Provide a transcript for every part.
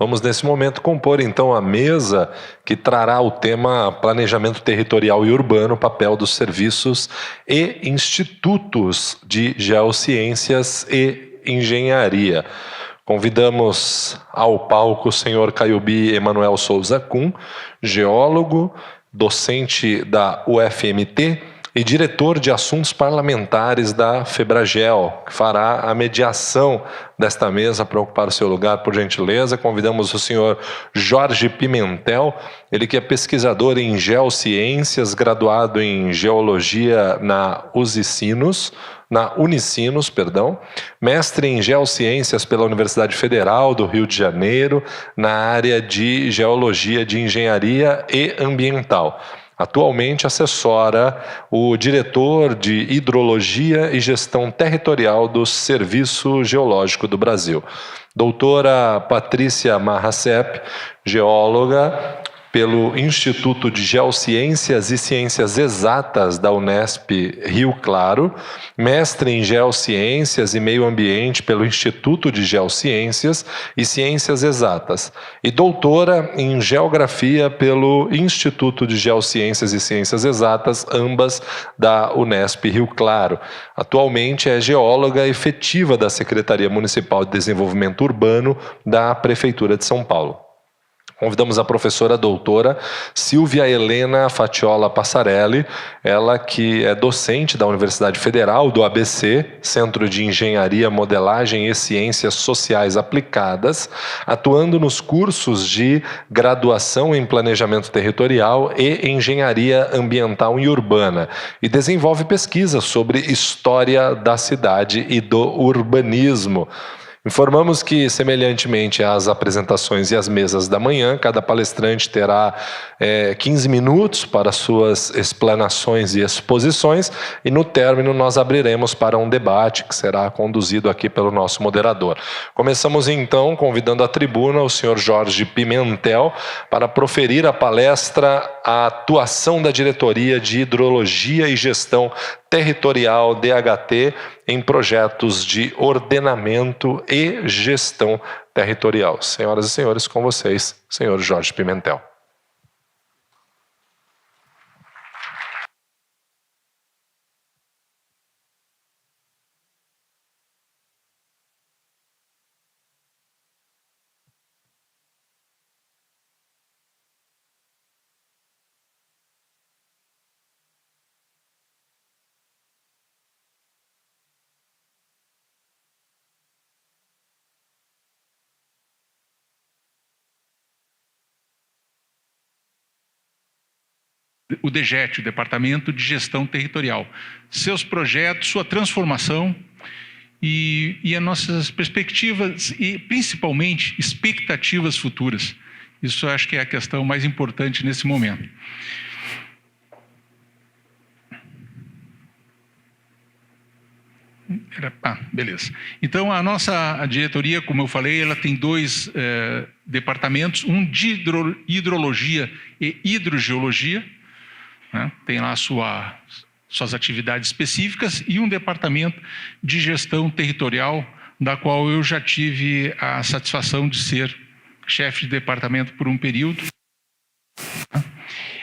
Vamos, nesse momento, compor, então, a mesa que trará o tema Planejamento Territorial e Urbano, papel dos serviços e institutos de geociências e engenharia. Convidamos ao palco o senhor Caiubi Emanuel Souza Kuhn, geólogo, docente da UFMT e diretor de assuntos parlamentares da FEBRAGEL, que fará a mediação desta mesa. Para ocupar o seu lugar, por gentileza, convidamos o senhor Jorge Pimentel, ele que é pesquisador em geociências, graduado em geologia na Unicinos, mestre em geociências pela Universidade Federal do Rio de Janeiro, na área de geologia de engenharia e ambiental. Atualmente assessora o diretor de Hidrologia e Gestão Territorial do Serviço Geológico do Brasil. Doutora Patrícia Marracep, geóloga pelo Instituto de Geociências e Ciências Exatas da Unesp Rio Claro, mestre em Geociências e Meio Ambiente pelo Instituto de Geociências e Ciências Exatas e doutora em Geografia pelo Instituto de Geociências e Ciências Exatas, ambas da Unesp Rio Claro. Atualmente é geóloga efetiva da Secretaria Municipal de Desenvolvimento Urbano da Prefeitura de São Paulo. Convidamos a professora doutora Silvia Helena Fatiola Passarelli, ela que é docente da Universidade Federal do ABC, Centro de Engenharia, Modelagem e Ciências Sociais Aplicadas, atuando nos cursos de graduação em Planejamento Territorial e Engenharia Ambiental e Urbana, e desenvolve pesquisas sobre história da cidade e do urbanismo. Informamos que, semelhantemente às apresentações e às mesas da manhã, cada palestrante terá 15 minutos para suas explanações e exposições, e no término nós abriremos para um debate que será conduzido aqui pelo nosso moderador. Começamos então convidando à tribuna o senhor Jorge Pimentel para proferir a palestra A Atuação da Diretoria de Hidrologia e Gestão Territorial DHT em projetos de ordenamento e gestão territorial. Senhoras e senhores, com vocês, senhor Jorge Pimentel. O DGET, o Departamento de Gestão Territorial, seus projetos, sua transformação e as nossas perspectivas e, principalmente, expectativas futuras. Isso eu acho que é a questão mais importante nesse momento. Beleza. Então, a nossa diretoria, como eu falei, ela tem dois departamentos, um de hidrologia e hidrogeologia, né? Tem lá suas atividades específicas, e um departamento de gestão territorial, da qual eu já tive a satisfação de ser chefe de departamento por um período.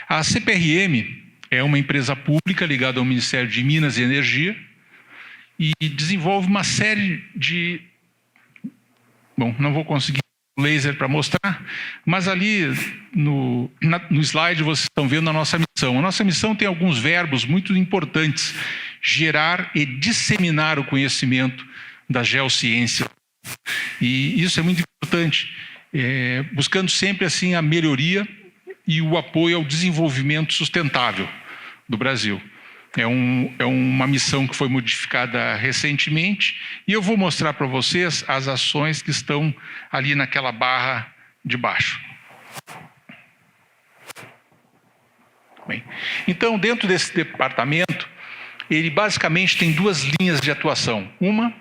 A CPRM é uma empresa pública ligada ao Ministério de Minas e Energia e desenvolve uma série de... Bom, não vou conseguir laser para mostrar, mas ali no slide vocês estão vendo a nossa missão. A nossa missão tem alguns verbos muito importantes: gerar e disseminar o conhecimento da geociência. E isso é muito importante, buscando sempre assim a melhoria e o apoio ao desenvolvimento sustentável do Brasil. É uma missão que foi modificada recentemente, e eu vou mostrar para vocês as ações que estão ali naquela barra de baixo. Bem, então, dentro desse departamento, ele basicamente tem duas linhas de atuação. Uma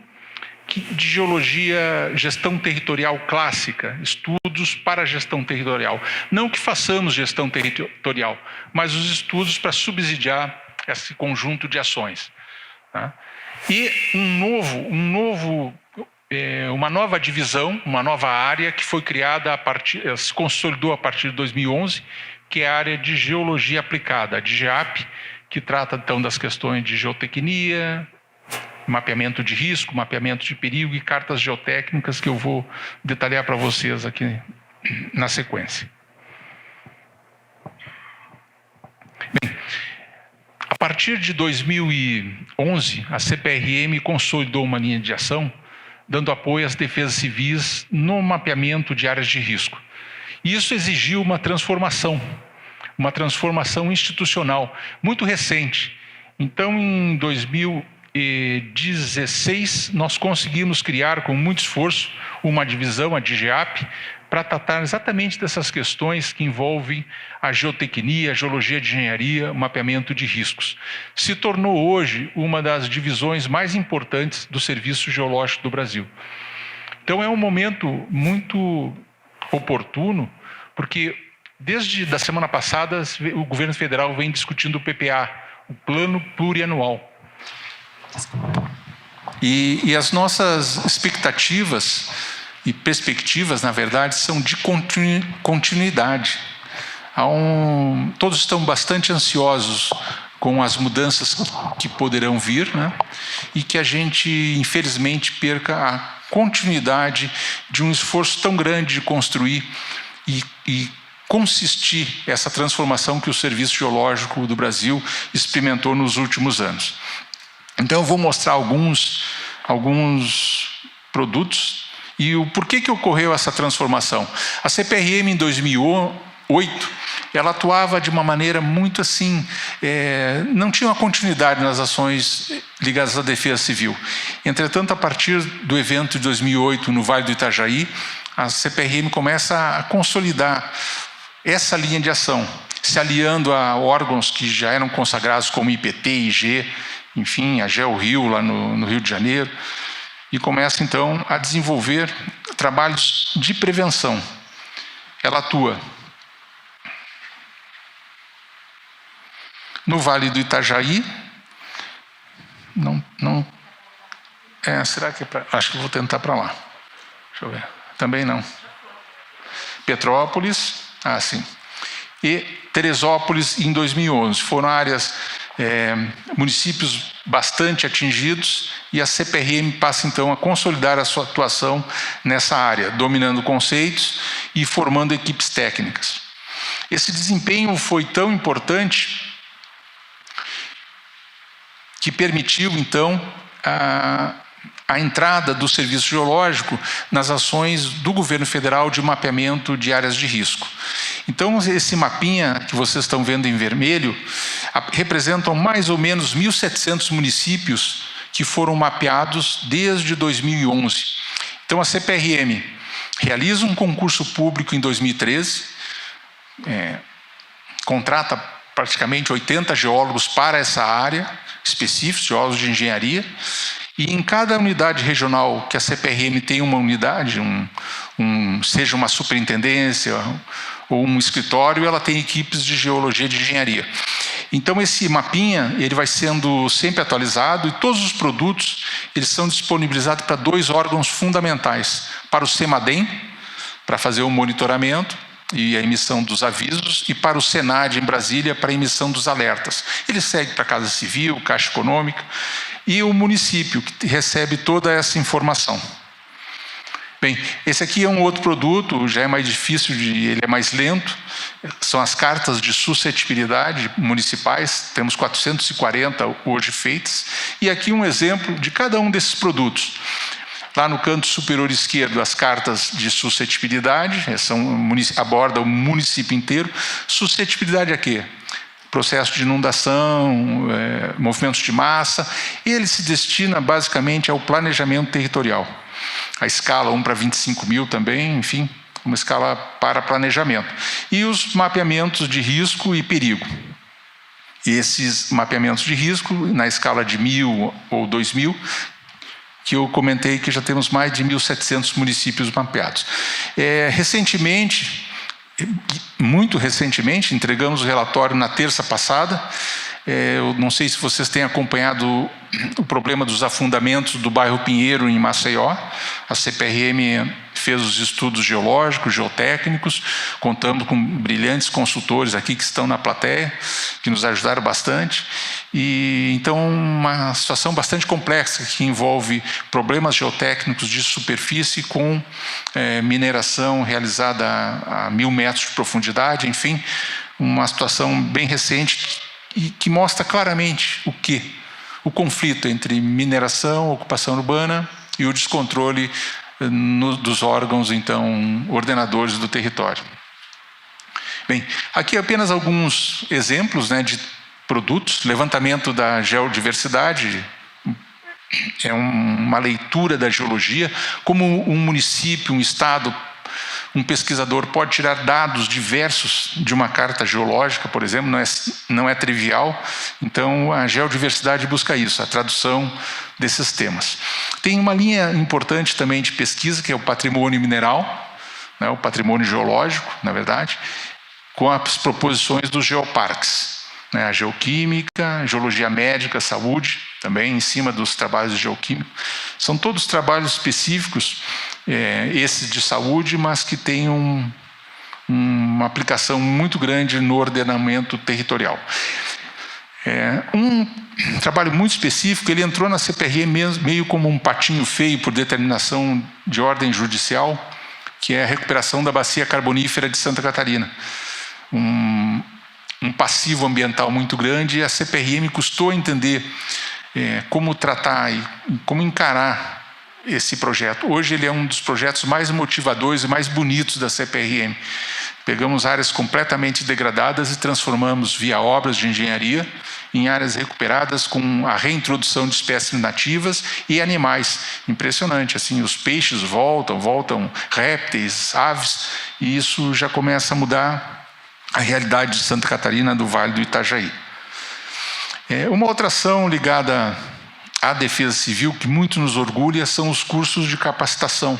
de geologia, gestão territorial clássica, estudos para a gestão territorial. Não que façamos gestão territorial, mas os estudos para subsidiar esse conjunto de ações. Tá? E um novo uma nova divisão, uma nova área que foi criada se consolidou a partir de 2011, que é a área de geologia aplicada, a DGEAP, que trata então das questões de geotecnia, mapeamento de risco, mapeamento de perigo e cartas geotécnicas, que eu vou detalhar para vocês aqui na sequência. Bem, a partir de 2011, a CPRM consolidou uma linha de ação, dando apoio às defesas civis no mapeamento de áreas de risco. E isso exigiu uma transformação institucional muito recente. Então, em 2016, nós conseguimos criar, com muito esforço, uma divisão, a DGEAP, para tratar exatamente dessas questões que envolvem a geotecnia, a geologia de engenharia, o mapeamento de riscos. Se tornou hoje uma das divisões mais importantes do Serviço Geológico do Brasil. Então é um momento muito oportuno, porque desde a semana passada o governo federal vem discutindo o PPA, o Plano Plurianual. E as nossas expectativas e perspectivas, na verdade, são de continuidade. Todos estão bastante ansiosos com as mudanças que poderão vir, né? E que a gente, infelizmente, perca a continuidade de um esforço tão grande de construir e consistir essa transformação que o Serviço Geológico do Brasil experimentou nos últimos anos. Então, eu vou mostrar alguns produtos e o porquê que ocorreu essa transformação. A CPRM, em 2008, ela atuava de uma maneira muito assim, não tinha uma continuidade nas ações ligadas à defesa civil. Entretanto, a partir do evento de 2008, no Vale do Itajaí, a CPRM começa a consolidar essa linha de ação, se aliando a órgãos que já eram consagrados como IPT, IG, enfim, a GeoRio lá no Rio de Janeiro, e começa então a desenvolver trabalhos de prevenção. Ela atua no Vale do Itajaí, será que é para... Acho que vou tentar para lá. Deixa eu ver. Também não. Petrópolis, sim. E Teresópolis em 2011. Foram áreas, municípios bastante atingidos, e a CPRM passa então a consolidar a sua atuação nessa área, dominando conceitos e formando equipes técnicas. Esse desempenho foi tão importante que permitiu então a entrada do Serviço Geológico nas ações do governo federal de mapeamento de áreas de risco. Então, esse mapinha que vocês estão vendo em vermelho representam mais ou menos 1.700 municípios que foram mapeados desde 2011. Então, a CPRM realiza um concurso público em 2013, contrata praticamente 80 geólogos para essa área, específicos, geólogos de engenharia, e em cada unidade regional que a CPRM tem uma unidade, seja uma superintendência ou um escritório, ela tem equipes de geologia de engenharia. Então esse mapinha ele vai sendo sempre atualizado, e todos os produtos eles são disponibilizados para 2 órgãos fundamentais: para o CEMADEM, para fazer o monitoramento e a emissão dos avisos, e para o SENAD em Brasília, para a emissão dos alertas. Ele segue para a Casa Civil, Caixa Econômica, e o município que recebe toda essa informação. Bem, esse aqui é um outro produto, já é mais difícil, ele é mais lento, são as cartas de suscetibilidade municipais, temos 440 hoje feitas, e aqui um exemplo de cada um desses produtos. Lá no canto superior esquerdo, as cartas de suscetibilidade, aborda o município inteiro. Suscetibilidade a quê? Processo de inundação, movimentos de massa. Ele se destina basicamente ao planejamento territorial. A escala 1 para 25 mil também, enfim, uma escala para planejamento. E os mapeamentos de risco e perigo. Esses mapeamentos de risco, na escala de 1.000 ou 2.000, que eu comentei que já temos mais de 1.700 municípios mapeados. Recentemente, muito recentemente, entregamos o relatório na terça passada, Eu não sei se vocês têm acompanhado o problema dos afundamentos do bairro Pinheiro, em Maceió. A CPRM fez os estudos geológicos, geotécnicos, contamos com brilhantes consultores aqui que estão na plateia, que nos ajudaram bastante. E então uma situação bastante complexa que envolve problemas geotécnicos de superfície com mineração realizada a 1000 metros de profundidade, enfim, uma situação bem recente e que mostra claramente o conflito entre mineração, ocupação urbana e o descontrole dos órgãos, então, ordenadores do território. Bem, aqui apenas alguns exemplos, né, de produtos. Levantamento da geodiversidade é uma leitura da geologia, como um município, um estado, um pesquisador pode tirar dados diversos de uma carta geológica, por exemplo, não é trivial. Então, a geodiversidade busca isso, a tradução desses temas. Tem uma linha importante também de pesquisa, que é o patrimônio mineral, né, o patrimônio geológico, na verdade, com as proposições dos geoparques, né, a geoquímica, a médica, saúde, também em cima dos trabalhos de geoquímica. São todos trabalhos específicos, esses de saúde, mas que têm uma aplicação muito grande no ordenamento territorial. Um trabalho muito específico, ele entrou na CPRM meio como um patinho feio por determinação de ordem judicial, que é a recuperação da bacia carbonífera de Santa Catarina. Um passivo ambiental muito grande, e a CPRM custou entender como tratar e como encarar esse projeto. Hoje ele é um dos projetos mais motivadores e mais bonitos da CPRM. Pegamos áreas completamente degradadas e transformamos via obras de engenharia em áreas recuperadas com a reintrodução de espécies nativas e animais. Impressionante, assim, os peixes voltam répteis, aves, e isso já começa a mudar a realidade de Santa Catarina, do Vale do Itajaí. Uma outra ação ligada à defesa civil, que muito nos orgulha, são os cursos de capacitação.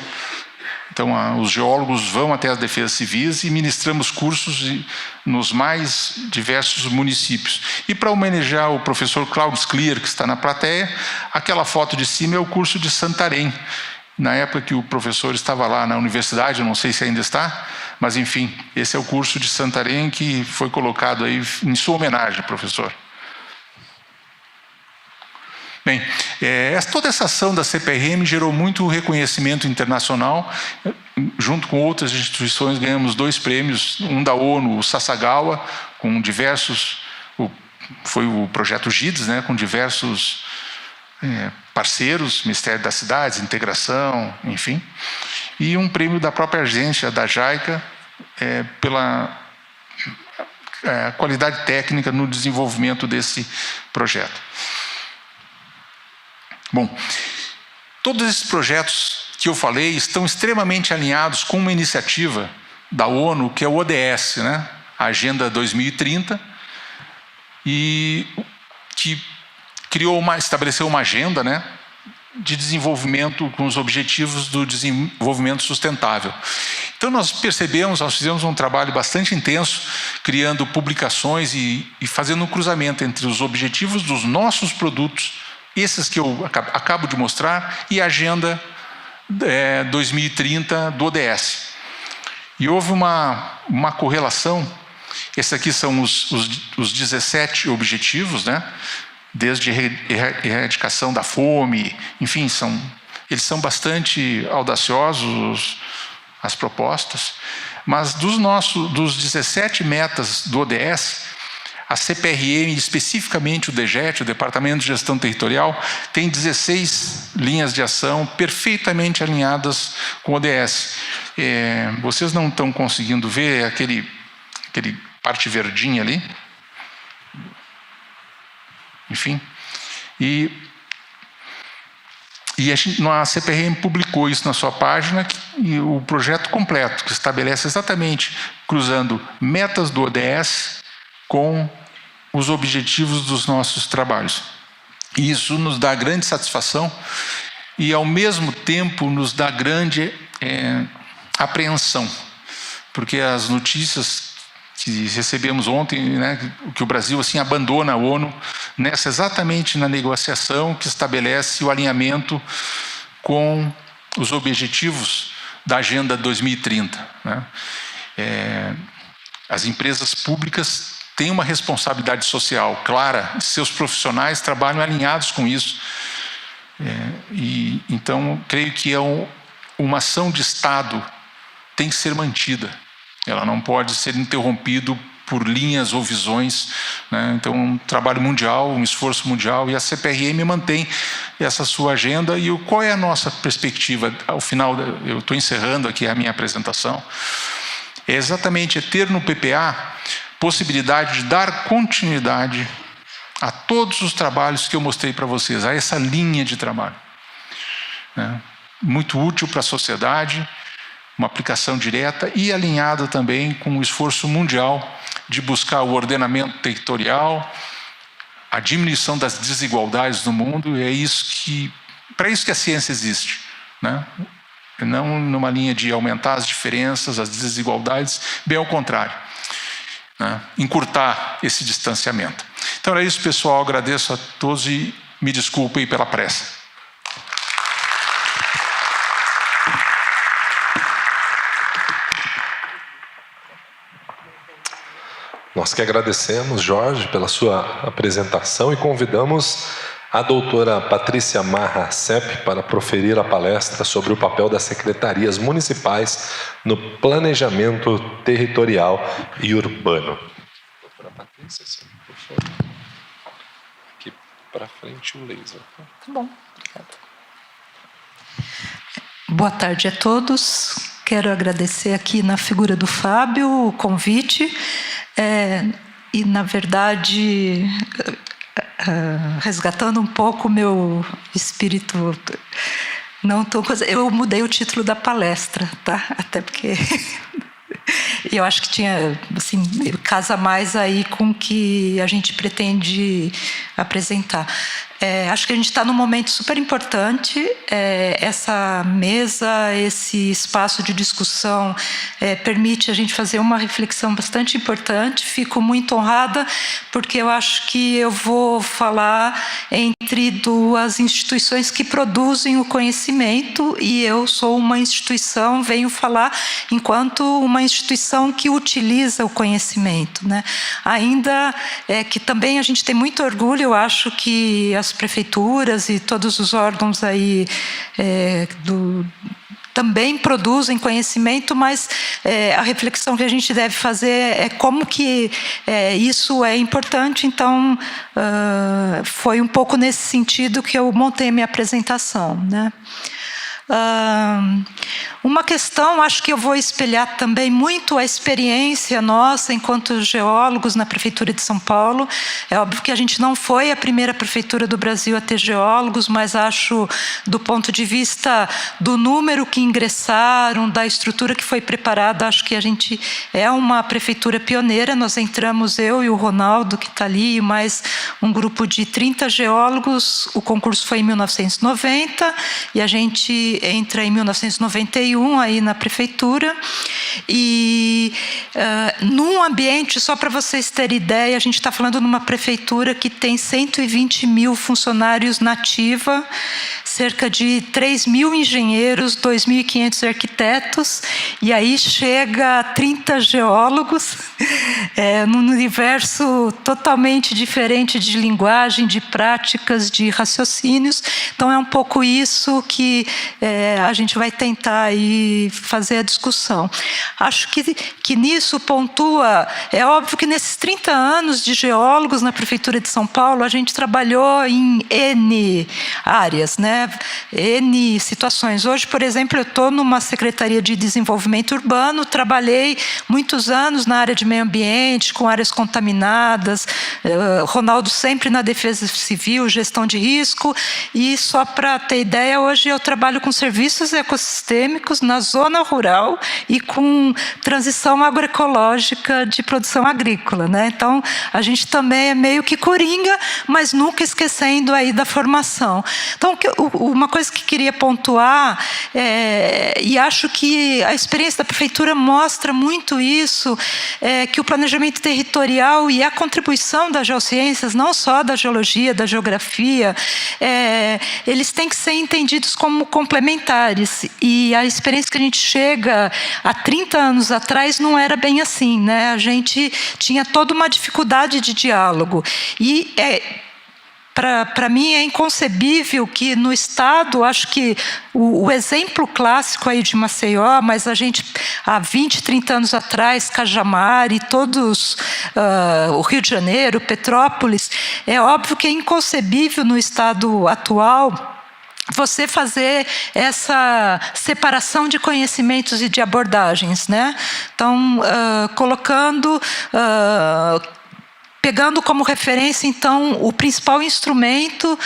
Então, os geólogos vão até as defesas civis e ministramos cursos nos mais diversos municípios. E para homenagear o professor Claudio Clear, que está na plateia, aquela foto de cima é o curso de Santarém. Na época que o professor estava lá na universidade, eu não sei se ainda está, mas enfim, esse é o curso de Santarém que foi colocado aí em sua homenagem, professor. Bem, toda essa ação da CPRM gerou muito reconhecimento internacional. Junto com outras instituições, ganhamos 2 prêmios, um da ONU, o Sasagawa, com diversos... Foi o projeto GIDS, né, com diversos parceiros, Ministério das Cidades, Integração, enfim. E um prêmio da própria agência, da JICA, pela qualidade técnica no desenvolvimento desse projeto. Bom, todos esses projetos que eu falei estão extremamente alinhados com uma iniciativa da ONU, que é o ODS, né? A Agenda 2030, e que estabeleceu uma agenda, né, de desenvolvimento com os objetivos do desenvolvimento sustentável. Então nós fizemos um trabalho bastante intenso, criando publicações e fazendo um cruzamento entre os objetivos dos nossos produtos, esses que eu acabo de mostrar, e a Agenda 2030 do ODS. E houve uma correlação. Esses aqui são os 17 objetivos, né? Desde erradicação da fome, enfim, eles são bastante audaciosos, as propostas. Mas dos 17 metas do ODS, a CPRM, especificamente o DGET, o Departamento de Gestão Territorial, tem 16 linhas de ação perfeitamente alinhadas com o ODS. Vocês não estão conseguindo ver aquele parte verdinha ali? Enfim. E a CPRM publicou isso na sua página, e o projeto completo, que estabelece exatamente, cruzando metas do ODS com os objetivos dos nossos trabalhos. E isso nos dá grande satisfação e, ao mesmo tempo, nos dá grande apreensão, porque as notícias que recebemos ontem, né, que o Brasil assim abandona a ONU exatamente na negociação que estabelece o alinhamento com os objetivos da Agenda 2030. Né? As empresas públicas têm uma responsabilidade social clara, seus profissionais trabalham alinhados com isso. Então, creio que uma ação de Estado tem que ser mantida. Ela não pode ser interrompida por linhas ou visões. Né? Então, um trabalho mundial, um esforço mundial, e a CPRM mantém essa sua agenda. E qual é a nossa perspectiva? Ao final, eu estou encerrando aqui a minha apresentação, é exatamente ter no PPA possibilidade de dar continuidade a todos os trabalhos que eu mostrei para vocês, a essa linha de trabalho. Né? Muito útil para a sociedade, uma aplicação direta e alinhada também com o esforço mundial de buscar o ordenamento territorial, a diminuição das desigualdades no mundo. E é isso para isso que a ciência existe, né? Não numa linha de aumentar as diferenças, as desigualdades, bem ao contrário, né? Encurtar esse distanciamento. Então é isso, pessoal, agradeço a todos e me desculpem pela pressa. Nós que agradecemos, Jorge, pela sua apresentação e convidamos a doutora Patrícia Marra Sepp para proferir a palestra sobre o papel das secretarias municipais no planejamento territorial e urbano. Doutora Patrícia, por favor. Aqui para frente o laser. Tá bom, obrigada. Boa tarde a todos. Quero agradecer aqui na figura do Fábio o convite. E, na verdade, resgatando um pouco o meu espírito, eu mudei o título da palestra, tá? Até porque eu acho que assim, casa mais aí com o que a gente pretende apresentar. Acho que a gente está num momento super importante. Essa mesa, esse espaço de discussão permite a gente fazer uma reflexão bastante importante. Fico muito honrada, porque eu acho que eu vou falar entre duas instituições que produzem o conhecimento, e eu sou uma instituição, venho falar enquanto uma instituição que utiliza o conhecimento, né? Ainda que também a gente tem muito orgulho, eu acho que as prefeituras e todos os órgãos aí também produzem conhecimento, mas a reflexão que a gente deve fazer é como que isso é importante. Então, foi um pouco nesse sentido que eu montei a minha apresentação, né? Uma questão, acho que eu vou espelhar também muito a experiência nossa enquanto geólogos na Prefeitura de São Paulo. É óbvio que a gente não foi a primeira prefeitura do Brasil a ter geólogos, mas acho, do ponto de vista do número que ingressaram, da estrutura que foi preparada, acho que a gente é uma prefeitura pioneira. Nós entramos, eu e o Ronaldo, que está ali, e mais um grupo de 30 geólogos. O concurso foi em 1990 e a gente entra em 1991 aí na prefeitura, e num ambiente, só para vocês terem ideia, a gente está falando numa prefeitura que tem 120 mil funcionários na ativa, cerca de 3 mil engenheiros, 2.500 arquitetos, e aí chega a 30 geólogos, num universo totalmente diferente de linguagem, de práticas, de raciocínios. Então é um pouco isso que a gente vai tentar aí fazer a discussão. Acho que nisso pontua, é óbvio que nesses 30 anos de geólogos na Prefeitura de São Paulo, a gente trabalhou em N áreas, né? N situações. Hoje, por exemplo, eu estou numa Secretaria de Desenvolvimento Urbano, trabalhei muitos anos na área de meio ambiente, com áreas contaminadas, Ronaldo sempre na defesa civil, gestão de risco, e só para ter ideia, hoje eu trabalho com serviços ecossistêmicos na zona rural e com transição agroecológica de produção agrícola, né? Então, a gente também é meio que coringa, mas nunca esquecendo aí da formação. Então, uma coisa que queria pontuar, e acho que a experiência da prefeitura mostra muito isso, que o planejamento territorial e a contribuição das geociências, não só da geologia, da geografia, eles têm que ser entendidos como complementares. E a experiência que a gente chega há 30 anos atrás não era bem assim, né? A gente tinha toda uma dificuldade de diálogo. E para mim é inconcebível que no Estado, acho que o exemplo clássico aí de Maceió, mas a gente, há 20, 30 anos atrás, Cajamar e todos, o Rio de Janeiro, Petrópolis, é óbvio que é inconcebível no Estado atual você fazer essa separação de conhecimentos e de abordagens, né? Então, pegando como referência, então, o principal instrumento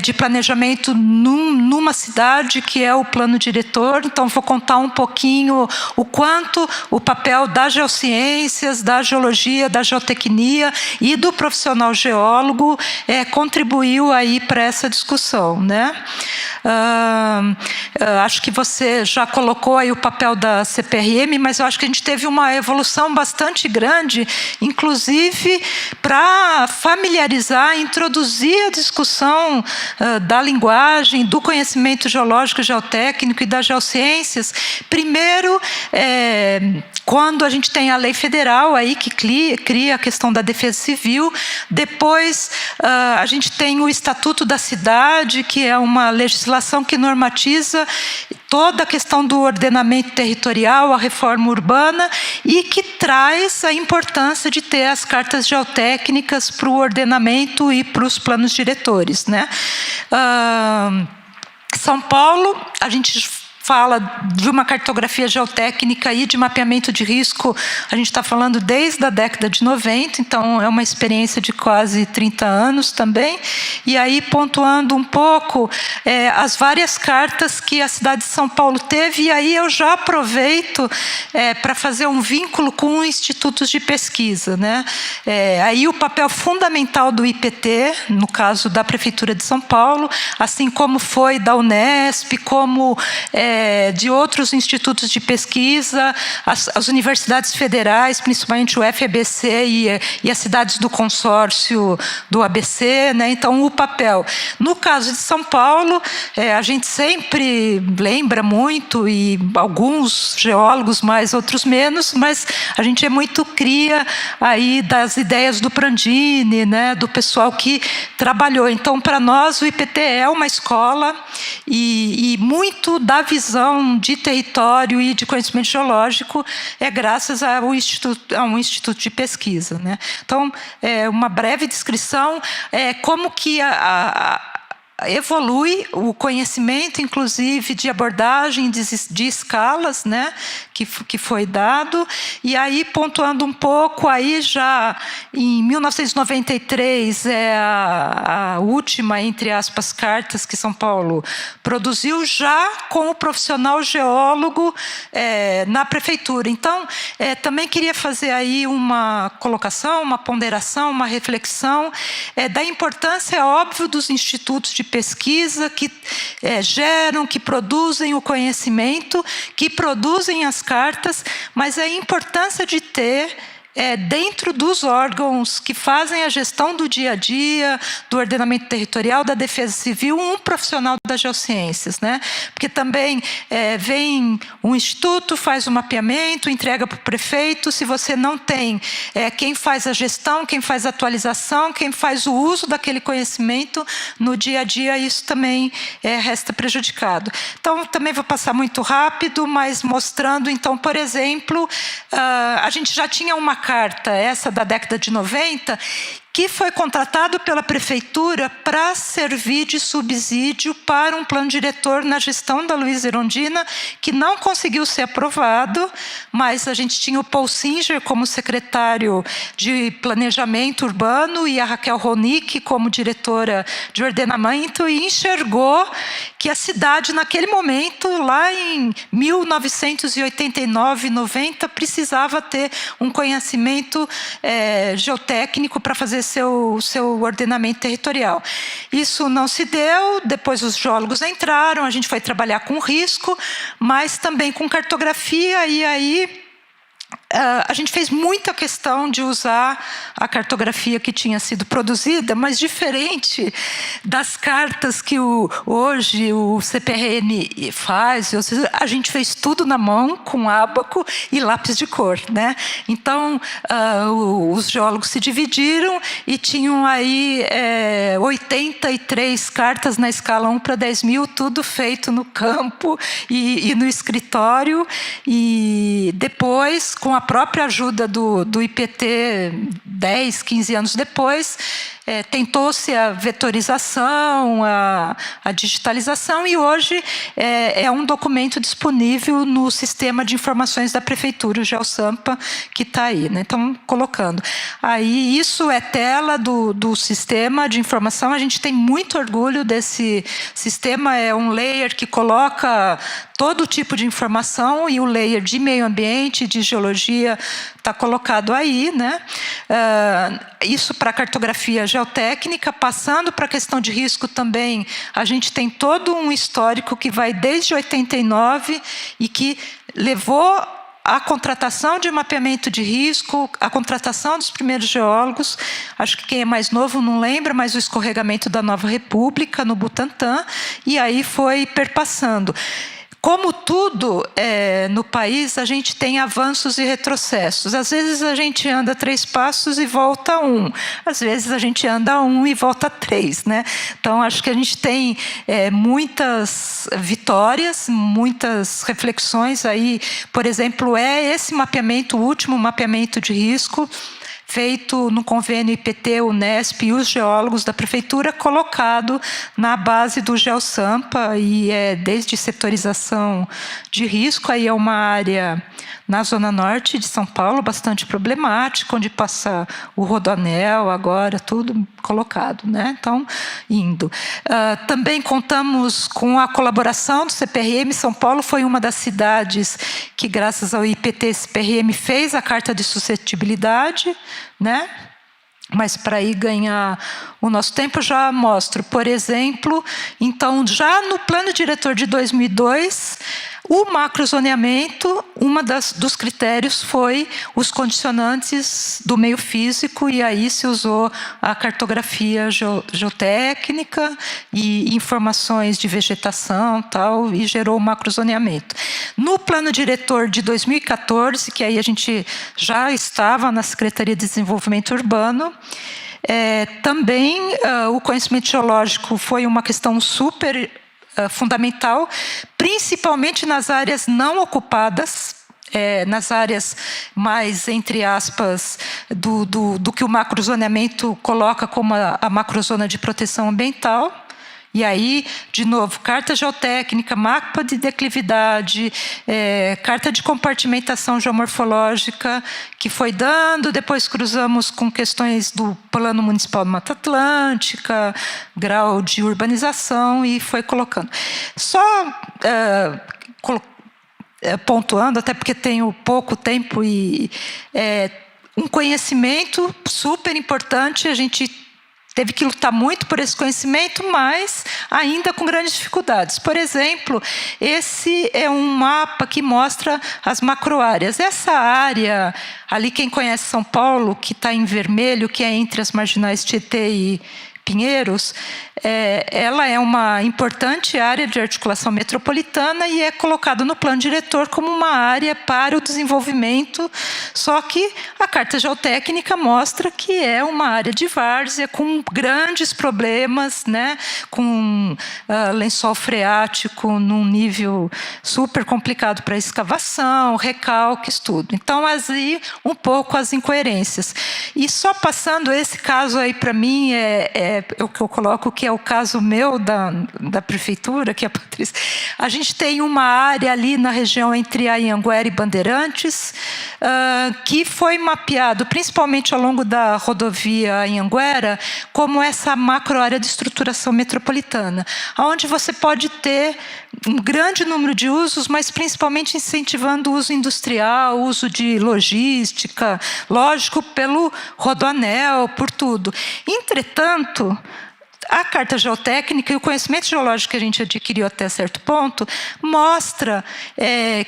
de planejamento numa cidade, que é o plano diretor. Então, vou contar um pouquinho o quanto o papel das geociências, da geologia, da geotecnia e do profissional geólogo contribuiu aí para essa discussão, né? Acho que você já colocou aí o papel da CPRM, mas eu acho que a gente teve uma evolução bastante grande, inclusive para familiarizar, introduzir a discussão da linguagem, do conhecimento geológico, geotécnico e das geociências. Primeiro, quando a gente tem a lei federal aí que cria a questão da defesa civil. Depois, a gente tem o Estatuto da Cidade, que é uma legislação que normatiza toda a questão do ordenamento territorial, a reforma urbana, e que traz a importância de ter as cartas geotécnicas para o ordenamento e para os planos diretores, né? São Paulo, a gente fala de uma cartografia geotécnica e de mapeamento de risco, a gente está falando desde a década de 90, então é uma experiência de quase 30 anos também. E aí, pontuando um pouco as várias cartas que a cidade de São Paulo teve, e aí eu já aproveito para fazer um vínculo com institutos de pesquisa, né? Aí o papel fundamental do IPT, no caso da Prefeitura de São Paulo, assim como foi da Unesp, como de outros institutos de pesquisa, as universidades federais, principalmente o FEBC e as cidades do consórcio do ABC, né? Então, o papel. No caso de São Paulo, a gente sempre lembra muito, e alguns geólogos mais, outros menos, mas a gente é muito cria aí das ideias do Prandini, né? Do pessoal que trabalhou. Então, para nós, o IPT é uma escola e muito da visão de território e de conhecimento geológico graças a um instituto de pesquisa, né? Então, uma breve descrição, como que evolui o conhecimento, inclusive, de abordagem de escalas, né, que foi dado. E aí, pontuando um pouco, aí já em 1993, a última, entre aspas, cartas que São Paulo produziu, já com o profissional geólogo na prefeitura. Então, também queria fazer aí uma colocação, uma ponderação, uma reflexão da importância, é óbvio, dos institutos de pesquisa que geram, que produzem o conhecimento, que produzem as cartas, mas a importância de ter dentro dos órgãos que fazem a gestão do dia a dia, do ordenamento territorial, da defesa civil, um profissional das geociências, né? Porque também vem um instituto, faz o mapeamento, entrega para o prefeito. Se você não tem quem faz a gestão, quem faz a atualização, quem faz o uso daquele conhecimento no dia a dia, isso também resta prejudicado. Então, também vou passar muito rápido, mas mostrando, então, por exemplo, a gente já tinha uma carta, essa da década de 90, que foi contratado pela prefeitura para servir de subsídio para um plano diretor na gestão da Luísa Erundina, que não conseguiu ser aprovado, mas a gente tinha o Paul Singer como secretário de planejamento urbano e a Raquel Ronick como diretora de ordenamento, e enxergou que a cidade, naquele momento, lá em 1989, 90, precisava ter um conhecimento geotécnico para fazer fazer seu ordenamento territorial. Isso não se deu, depois os geólogos entraram, a gente foi trabalhar com risco, mas também com cartografia, e aí a gente fez muita questão de usar a cartografia que tinha sido produzida, mas diferente das cartas que hoje o CPRN faz, a gente fez tudo na mão, com ábaco e lápis de cor, né? Então, os geólogos se dividiram e tinham aí 83 cartas na escala 1/10.000, tudo feito no campo e no escritório, e depois, com a própria ajuda do IPT, 10, 15 anos depois, tentou-se a vetorização, a digitalização, e hoje é um documento disponível no sistema de informações da Prefeitura, o GeoSampa, que está aí, né? Então, colocando. Aí, isso é tela do sistema de informação, a gente tem muito orgulho desse sistema, é um layer que coloca todo tipo de informação, e o layer de meio ambiente, de geologia, está colocado aí, né? Isso para cartografia geotécnica, passando para a questão de risco também, a gente tem todo um histórico que vai desde 89 e que levou a contratação de mapeamento de risco, a contratação dos primeiros geólogos, acho que quem é mais novo não lembra, mas o escorregamento da Nova República, no Butantã, e aí foi perpassando. Como tudo no país, a gente tem avanços e retrocessos. Às vezes a gente anda 3 passos e volta 1. Às vezes a gente anda 1 e volta 3, né? Então, acho que a gente tem muitas vitórias, muitas reflexões aí. Por exemplo, esse mapeamento, o último mapeamento de risco, feito no convênio IPT, Unesp e os geólogos da Prefeitura, colocado na base do GeoSampa, e desde setorização de risco, aí é uma área na zona norte de São Paulo, bastante problemática, onde passa o Rodoanel agora, tudo colocado, né? Então, indo. Também contamos com a colaboração do CPRM. São Paulo foi uma das cidades que, graças ao IPT-CPRM, fez a carta de suscetibilidade, né? Mas para ir ganhar o nosso tempo, já mostro, por exemplo, então, já no plano diretor de 2002, o macrozoneamento, dos critérios foi os condicionantes do meio físico, e aí se usou a cartografia geotécnica e informações de vegetação, tal, e gerou o macrozoneamento. No plano diretor de 2014, que aí a gente já estava na Secretaria de Desenvolvimento Urbano, também o conhecimento geológico foi uma questão super fundamental, principalmente nas áreas não ocupadas, nas áreas mais, entre aspas, do que o macrozoneamento coloca como a macrozona de proteção ambiental. E aí, de novo, carta geotécnica, mapa de declividade, carta de compartimentação geomorfológica, que foi dando, depois cruzamos com questões do Plano Municipal de Mata Atlântica, grau de urbanização, e foi colocando. Só pontuando, até porque tenho pouco tempo, e um conhecimento super importante, a gente teve que lutar muito por esse conhecimento, mas ainda com grandes dificuldades. Por exemplo, esse é um mapa que mostra as macroáreas. Essa área, ali quem conhece São Paulo, que está em vermelho, que é entre as marginais Tietê e Pinheiros, ela é uma importante área de articulação metropolitana e é colocada no plano diretor como uma área para o desenvolvimento, só que a carta geotécnica mostra que é uma área de várzea com grandes problemas, né, com lençol freático num nível super complicado para escavação, recalques, tudo. Então, aí um pouco as incoerências. E só passando esse caso aí, para mim, o que eu coloco, que é o caso meu da prefeitura, que é a Patrícia. A gente tem uma área ali na região entre Anhanguera e Bandeirantes, que foi mapeado, principalmente ao longo da rodovia Anhanguera, como essa macroárea de estruturação metropolitana, onde você pode ter um grande número de usos, mas principalmente incentivando o uso industrial, o uso de logística, lógico, pelo rodoanel, por tudo. Entretanto, a carta geotécnica e o conhecimento geológico que a gente adquiriu até certo ponto mostra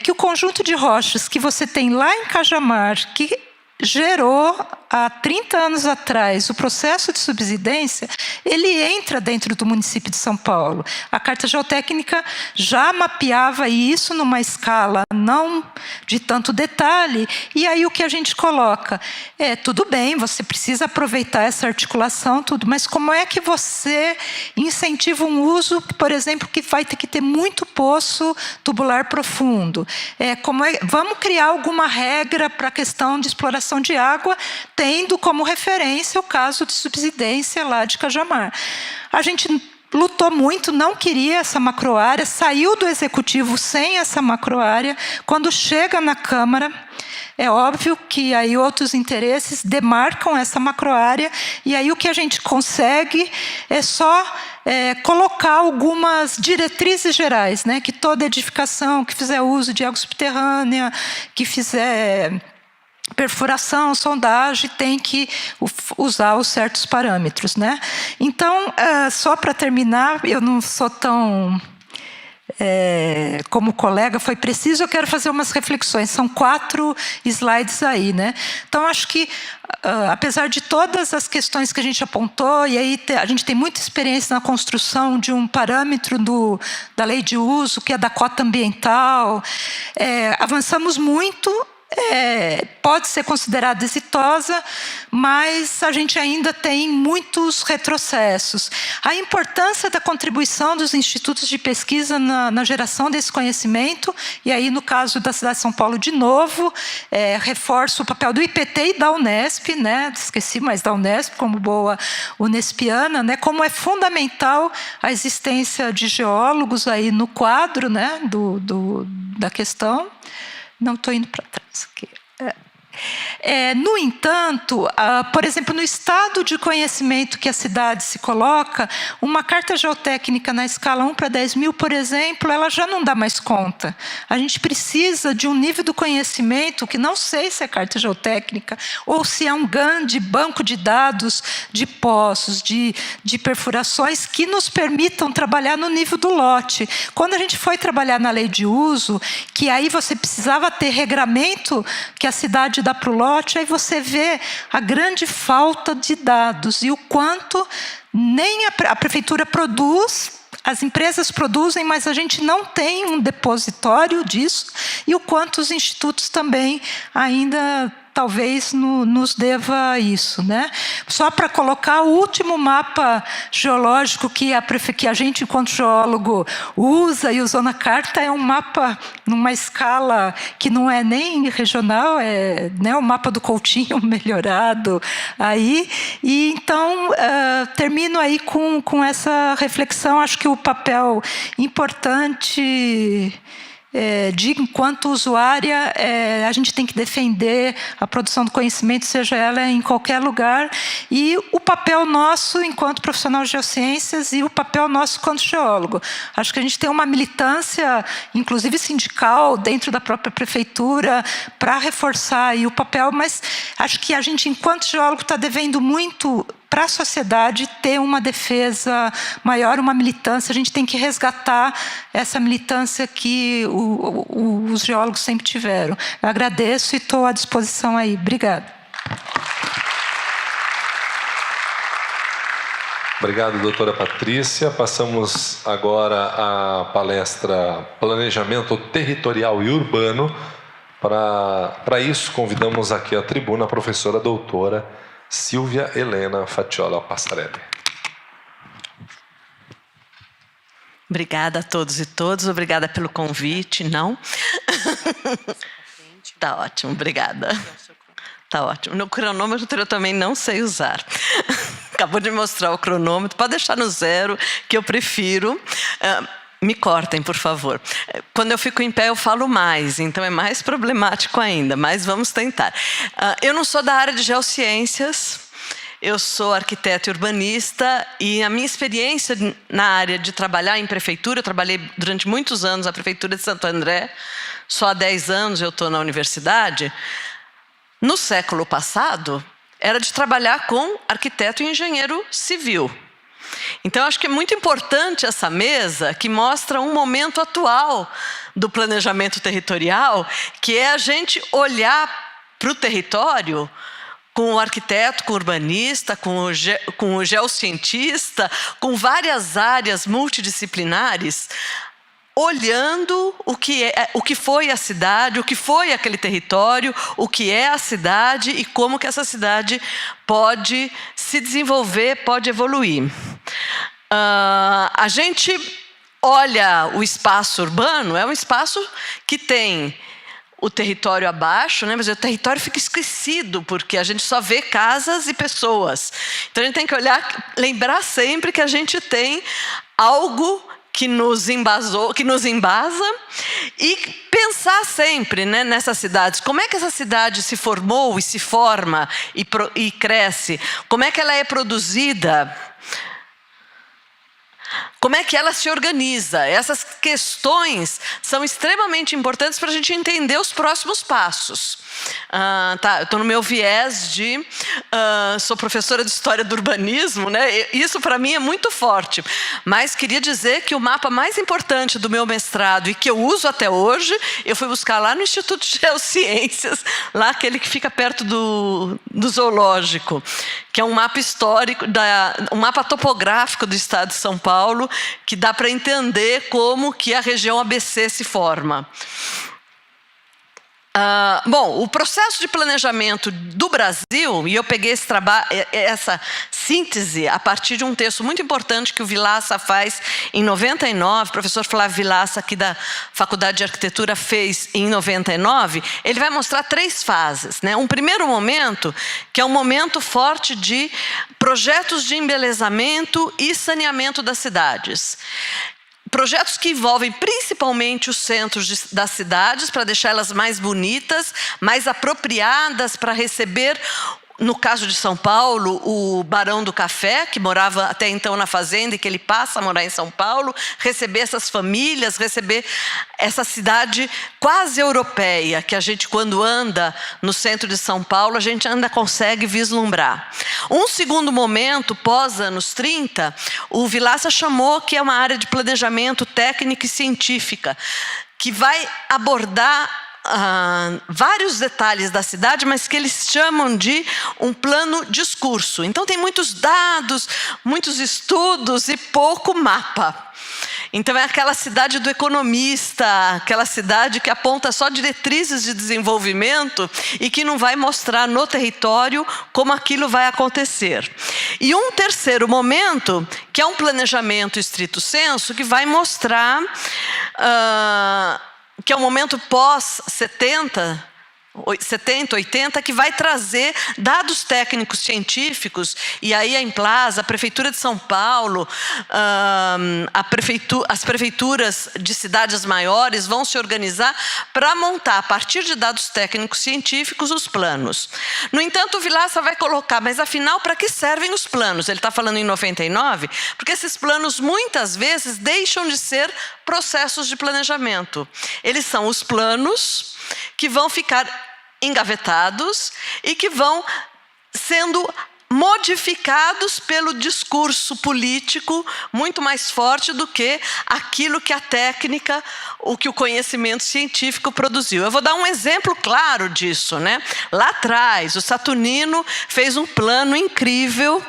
que o conjunto de rochas que você tem lá em Cajamar, que gerou há 30 anos atrás o processo de subsidência, ele entra dentro do município de São Paulo. A carta geotécnica já mapeava isso numa escala não de tanto detalhe, e aí o que a gente coloca? Tudo bem, você precisa aproveitar essa articulação, tudo, mas como é que você incentiva um uso, por exemplo, que vai ter que ter muito poço tubular profundo? Vamos criar alguma regra para a questão de exploração de água, tendo como referência o caso de subsidência lá de Cajamar. A gente lutou muito, não queria essa macroárea, saiu do executivo sem essa macroárea. Quando chega na Câmara, é óbvio que aí outros interesses demarcam essa macroárea, e aí o que a gente consegue é só colocar algumas diretrizes gerais, né? Que toda edificação que fizer uso de água subterrânea, que fizer perfuração, sondagem, tem que usar os certos parâmetros, né? Então, só para terminar, eu não sou tão... como colega, foi preciso, eu quero fazer umas reflexões. São 4 slides aí, né? Então, acho que, apesar de todas as questões que a gente apontou, e aí a gente tem muita experiência na construção de um parâmetro da lei de uso, que é da cota ambiental, avançamos muito. Pode ser considerada exitosa, mas a gente ainda tem muitos retrocessos. A importância da contribuição dos institutos de pesquisa na geração desse conhecimento, e aí no caso da cidade de São Paulo, de novo, reforço o papel do IPT e da Unesp, né? Esqueci, mas da Unesp, como boa unespiana, né? Como é fundamental a existência de geólogos aí no quadro, né? Da questão. Não estou indo para trás aqui. No entanto, por exemplo, no estado de conhecimento que a cidade se coloca, uma carta geotécnica na escala 1 para 10 mil, por exemplo, ela já não dá mais conta. A gente precisa de um nível do conhecimento que não sei se é carta geotécnica ou se é um GAN de banco de dados de poços, de perfurações que nos permitam trabalhar no nível do lote. Quando a gente foi trabalhar na lei de uso, que aí você precisava ter regramento que a cidade dá para o lote, aí você vê a grande falta de dados e o quanto nem a prefeitura produz, as empresas produzem, mas a gente não tem um depositório disso, e o quanto os institutos também ainda talvez nos deva isso, né? Só para colocar o último mapa geológico que a gente, enquanto geólogo, usa e usou na carta, é um mapa numa escala que não é nem regional, é, né, o mapa do Coutinho melhorado aí. E então termino aí com essa reflexão. Acho que o papel importante enquanto usuária, a gente tem que defender a produção do conhecimento, seja ela em qualquer lugar, e o papel nosso enquanto profissional de geociências e o papel nosso enquanto geólogo. Acho que a gente tem uma militância, inclusive sindical, dentro da própria prefeitura, para reforçar aí o papel, mas acho que a gente, enquanto geólogo, está devendo muito para a sociedade ter uma defesa maior, uma militância. A gente tem que resgatar essa militância que os geólogos sempre tiveram. Eu agradeço e estou à disposição aí. Obrigada. Obrigado, doutora Patrícia. Passamos agora à palestra Planejamento Territorial e Urbano. Para isso, convidamos aqui à tribuna a professora doutora Silvia Helena Fatiola Passarelli. Obrigada a todos e todas, obrigada pelo convite, não? Tá ótimo, obrigada. Tá ótimo. No cronômetro eu também não sei usar. Acabou de mostrar o cronômetro, pode deixar no 0, que eu prefiro. Me cortem, por favor. Quando eu fico em pé, eu falo mais, então é mais problemático ainda, mas vamos tentar. Eu não sou da área de geociências, eu sou arquiteta e urbanista e a minha experiência na área de trabalhar em prefeitura, eu trabalhei durante muitos anos na Prefeitura de Santo André, só há 10 anos eu estou na universidade. No século passado, era de trabalhar com arquiteto e engenheiro civil. Então, acho que é muito importante essa mesa que mostra um momento atual do planejamento territorial, que é a gente olhar para o território com o arquiteto, com o urbanista, com o geocientista, com várias áreas multidisciplinares, olhando o que foi a cidade, o que foi aquele território, o que é a cidade e como que essa cidade pode se desenvolver, pode evoluir. A gente olha o espaço urbano, é um espaço que tem o território abaixo, né? Mas o território fica esquecido, porque a gente só vê casas e pessoas. Então a gente tem que olhar, lembrar sempre que a gente tem algo que nos embasou, que nos embasa, e pensar sempre, né, nessas cidades. Como é que essa cidade se formou e se forma e cresce? Como é que ela é produzida? Como é que ela se organiza? Essas questões são extremamente importantes para a gente entender os próximos passos. Eu estou no meu viés de... sou professora de História do Urbanismo, né? Isso para mim é muito forte. Mas queria dizer que o mapa mais importante do meu mestrado e que eu uso até hoje, eu fui buscar lá no Instituto de Geociências, lá aquele que fica perto do zoológico, que é um mapa histórico, um mapa topográfico do estado de São Paulo, que dá para entender como que a região ABC se forma. Bom, o processo de planejamento do Brasil, e eu peguei essa síntese a partir de um texto muito importante que o Vilaça faz em 99, o professor Flávio Vilaça, aqui da Faculdade de Arquitetura, fez em 99, ele vai mostrar 3 fases, né? Um primeiro momento, que é um momento forte de projetos de embelezamento e saneamento das cidades. Projetos que envolvem principalmente os centros das cidades, para deixá-las mais bonitas, mais apropriadas para receber, no caso de São Paulo, o Barão do Café, que morava até então na fazenda e que ele passa a morar em São Paulo, receber essas famílias, receber essa cidade quase europeia, que a gente, quando anda no centro de São Paulo, a gente ainda consegue vislumbrar. Um segundo momento, pós anos 30, o Vilaça chamou que é uma área de planejamento técnica e científica, que vai abordar vários detalhes da cidade, mas que eles chamam de um plano discurso. Então tem muitos dados, muitos estudos e pouco mapa. Então é aquela cidade do economista, aquela cidade que aponta só diretrizes de desenvolvimento e que não vai mostrar no território como aquilo vai acontecer. E um terceiro momento, que é um planejamento estrito sensu, que vai mostrar... que é um momento pós-70, 80, que vai trazer dados técnicos científicos, e aí a Implaza, a Prefeitura de São Paulo, as prefeituras de cidades maiores vão se organizar para montar, a partir de dados técnicos científicos, os planos. No entanto, o Vilaça vai colocar, mas afinal, para que servem os planos? Ele está falando em 99, porque esses planos muitas vezes deixam de ser processos de planejamento. Eles são os planos que vão ficar engavetados e que vão sendo modificados pelo discurso político muito mais forte do que aquilo que a técnica, o que o conhecimento científico produziu. Eu vou dar um exemplo claro disso, né? Lá atrás, o Saturnino fez um plano incrível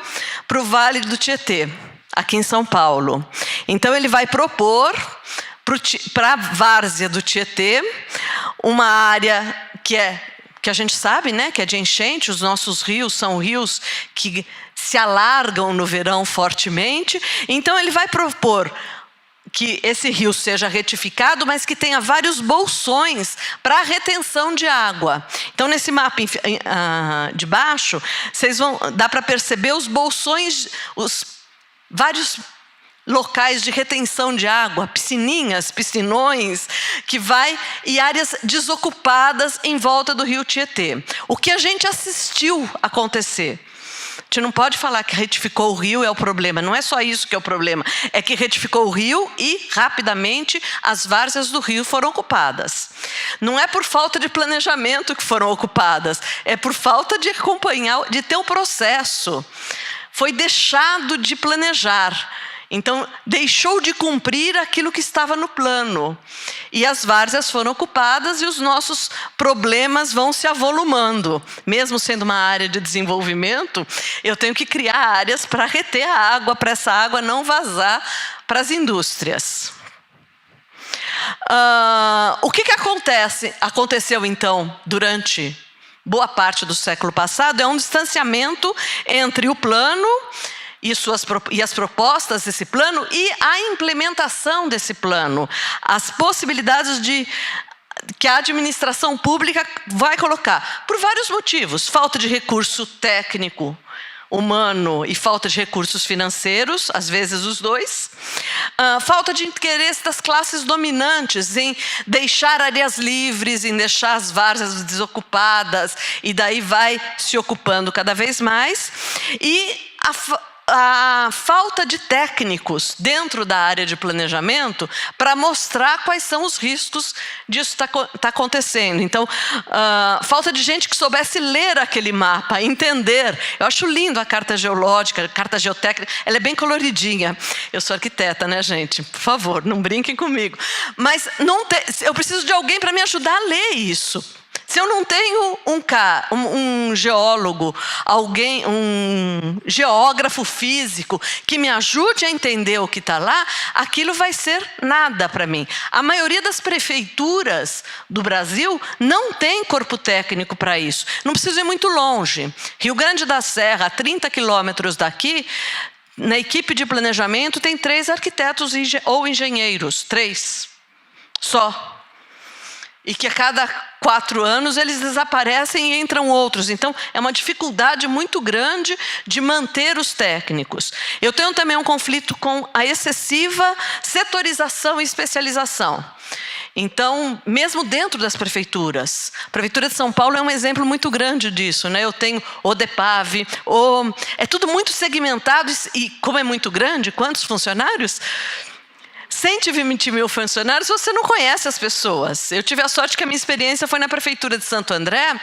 para o Vale do Tietê, aqui em São Paulo. Então ele vai propor para a várzea do Tietê uma área que a gente sabe, né, que é de enchente. Os nossos rios são rios que se alargam no verão fortemente. Então ele vai propor que esse rio seja retificado, mas que tenha vários bolsões para retenção de água. Então nesse mapa de baixo, dá para perceber os bolsões, os vários locais de retenção de água, piscininhas, piscinões, e áreas desocupadas em volta do rio Tietê. O que a gente assistiu acontecer? gente não pode falar que retificou o rio é o problema. Não é só isso que é o problema. É que retificou o rio e, rapidamente, as várzeas do rio foram ocupadas. Não é por falta de planejamento que foram ocupadas. É por falta de acompanhar, de ter um processo. Foi deixado de planejar. Então, deixou de cumprir aquilo que estava no plano. E as várzeas foram ocupadas e os nossos problemas vão se avolumando. Mesmo sendo uma área de desenvolvimento, eu tenho que criar áreas para reter a água, para essa água não vazar para as indústrias. O que aconteceu, então, durante boa parte do século passado? É um distanciamento entre o plano e as propostas desse plano e a implementação desse plano, as possibilidades que a administração pública vai colocar, por vários motivos: falta de recurso técnico, humano e falta de recursos financeiros, às vezes os dois, falta de interesse das classes dominantes em deixar áreas livres, em deixar as várzeas desocupadas, e daí vai se ocupando cada vez mais, e a falta de técnicos dentro da área de planejamento para mostrar quais são os riscos disso tá acontecendo. Então, falta de gente que soubesse ler aquele mapa, entender. Eu acho lindo a carta geológica, a carta geotécnica, ela é bem coloridinha. Eu sou arquiteta, né, gente? Por favor, não brinquem comigo. Mas eu preciso de alguém para me ajudar a ler isso. Se eu não tenho um geólogo, um geógrafo físico que me ajude a entender o que está lá, aquilo vai ser nada para mim. A maioria das prefeituras do Brasil não tem corpo técnico para isso. Não preciso ir muito longe. Rio Grande da Serra, a 30 quilômetros daqui, na equipe de planejamento tem 3 arquitetos ou engenheiros, 3 só. E que a cada 4 anos eles desaparecem e entram outros. Então, é uma dificuldade muito grande de manter os técnicos. Eu tenho também um conflito com a excessiva setorização e especialização. Então, mesmo dentro das prefeituras, a Prefeitura de São Paulo é um exemplo muito grande disso, né? Eu tenho o DEPAV, é tudo muito segmentado e como é muito grande, quantos funcionários? 120 mil funcionários, você não conhece as pessoas. Eu tive a sorte que a minha experiência foi na Prefeitura de Santo André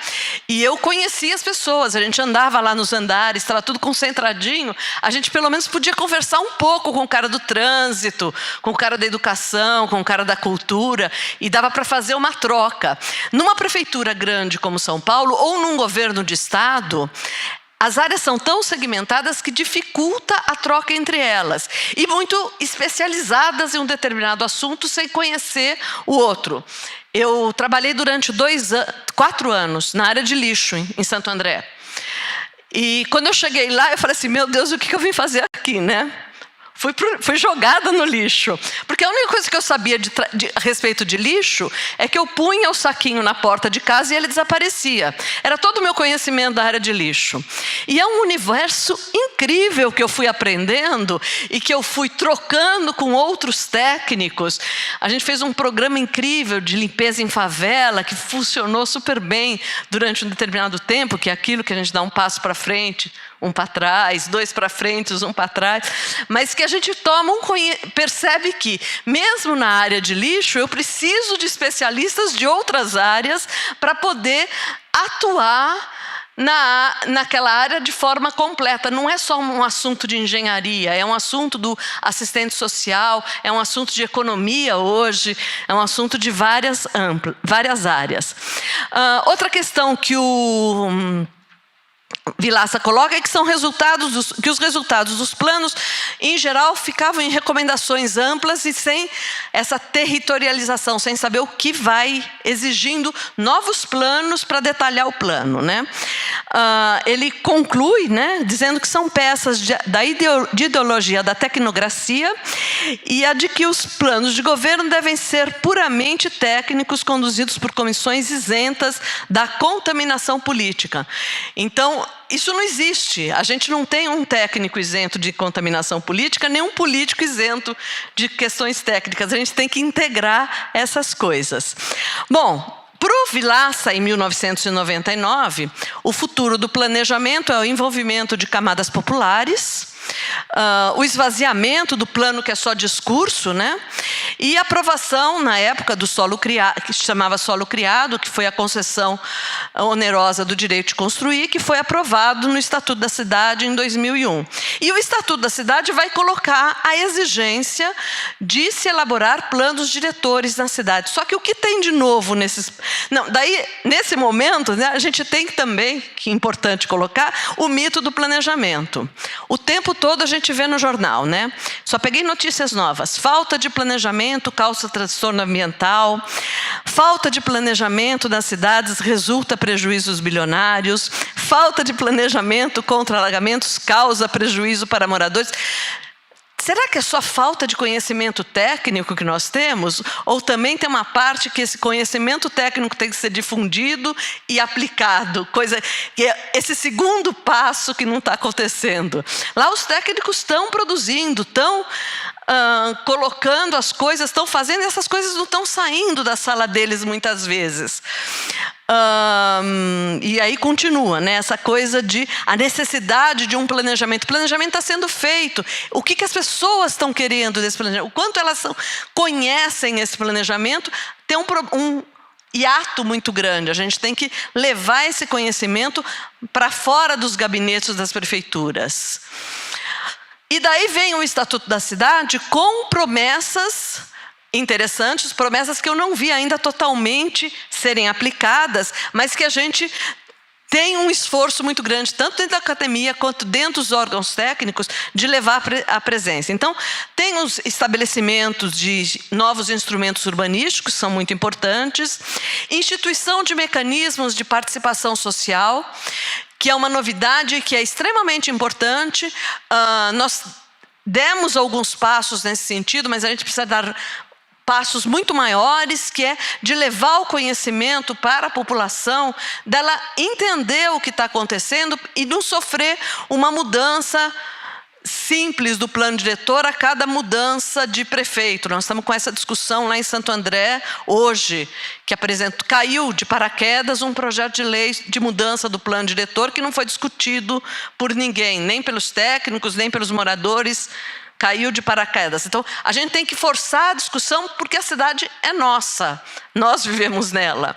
e eu conhecia as pessoas. A gente andava lá nos andares, estava tudo concentradinho. A gente pelo menos podia conversar um pouco com o cara do trânsito, com o cara da educação, com o cara da cultura, e dava para fazer uma troca. Numa prefeitura grande como São Paulo, ou num governo de estado, as áreas são tão segmentadas que dificulta a troca entre elas. E muito especializadas em um determinado assunto sem conhecer o outro. Eu trabalhei durante 4 anos na área de lixo em Santo André. E quando eu cheguei lá, eu falei assim, meu Deus, o que eu vim fazer aqui, né? Fui jogada no lixo. Porque a única coisa que eu sabia a respeito de lixo é que eu punha o saquinho na porta de casa e ele desaparecia. Era todo o meu conhecimento da área de lixo. E é um universo incrível que eu fui aprendendo e que eu fui trocando com outros técnicos. A gente fez um programa incrível de limpeza em favela que funcionou super bem durante um determinado tempo, que é aquilo que a gente dá um passo para frente, um para trás, 2 para frente, um para trás, mas que a gente percebe que, mesmo na área de lixo, eu preciso de especialistas de outras áreas para poder atuar naquela área de forma completa. Não é só um assunto de engenharia, é um assunto do assistente social, é um assunto de economia hoje, é um assunto de várias áreas. Outra questão que o Vilaça coloca é que que os resultados dos planos, em geral, ficavam em recomendações amplas e sem essa territorialização, sem saber o que vai, exigindo novos planos para detalhar o plano, né? Ele conclui, né, dizendo que são peças de ideologia da tecnocracia e a de que os planos de governo devem ser puramente técnicos, conduzidos por comissões isentas da contaminação política. Então, isso não existe. A gente não tem um técnico isento de contaminação política, nem um político isento de questões técnicas. A gente tem que integrar essas coisas. Bom, Para o Vilaça, em 1999, o futuro do planejamento é o envolvimento de camadas populares, o esvaziamento do plano que é só discurso, né? E a aprovação, na época, do solo criado, que se chamava solo criado, que foi a concessão onerosa do direito de construir, que foi aprovado no Estatuto da Cidade em 2001. E o Estatuto da Cidade vai colocar a exigência de se elaborar planos diretores na cidade. Só que o que tem de novo nesses... Não, daí, nesse momento, né, a gente tem também, que é importante colocar, o mito do planejamento. O tempo todo a gente vê no jornal, né? Só peguei notícias novas. Falta de planejamento causa transtorno ambiental. Falta de planejamento nas cidades resulta prejuízos bilionários. Falta de planejamento contra alagamentos causa prejuízo para moradores. Será que é só falta de conhecimento técnico que nós temos? Ou também tem uma parte que esse conhecimento técnico tem que ser difundido e aplicado? Que é esse segundo passo que não está acontecendo. Lá os técnicos estão produzindo, estão colocando as coisas, estão fazendo, e essas coisas não estão saindo da sala deles muitas vezes. E aí continua, né, essa coisa de a necessidade de um planejamento. O planejamento está sendo feito. O que as pessoas estão querendo desse planejamento? O quanto elas conhecem esse planejamento tem um hiato muito grande. A gente tem que levar esse conhecimento para fora dos gabinetes das prefeituras. E daí vem o Estatuto da Cidade com promessas interessantes, promessas que eu não vi ainda totalmente serem aplicadas, mas que a gente tem um esforço muito grande, tanto dentro da academia quanto dentro dos órgãos técnicos, de levar a presença. Então, tem os estabelecimentos de novos instrumentos urbanísticos, que são muito importantes, instituição de mecanismos de participação social, que é uma novidade que é extremamente importante. Nós demos alguns passos nesse sentido, mas a gente precisa dar passos muito maiores, que é de levar o conhecimento para a população, dela entender o que está acontecendo e não sofrer uma mudança simples do plano diretor a cada mudança de prefeito. Nós estamos com essa discussão lá em Santo André, hoje, que caiu de paraquedas um projeto de lei de mudança do plano diretor que não foi discutido por ninguém, nem pelos técnicos, nem pelos moradores, caiu de paraquedas. Então, a gente tem que forçar a discussão porque a cidade é nossa, nós vivemos nela.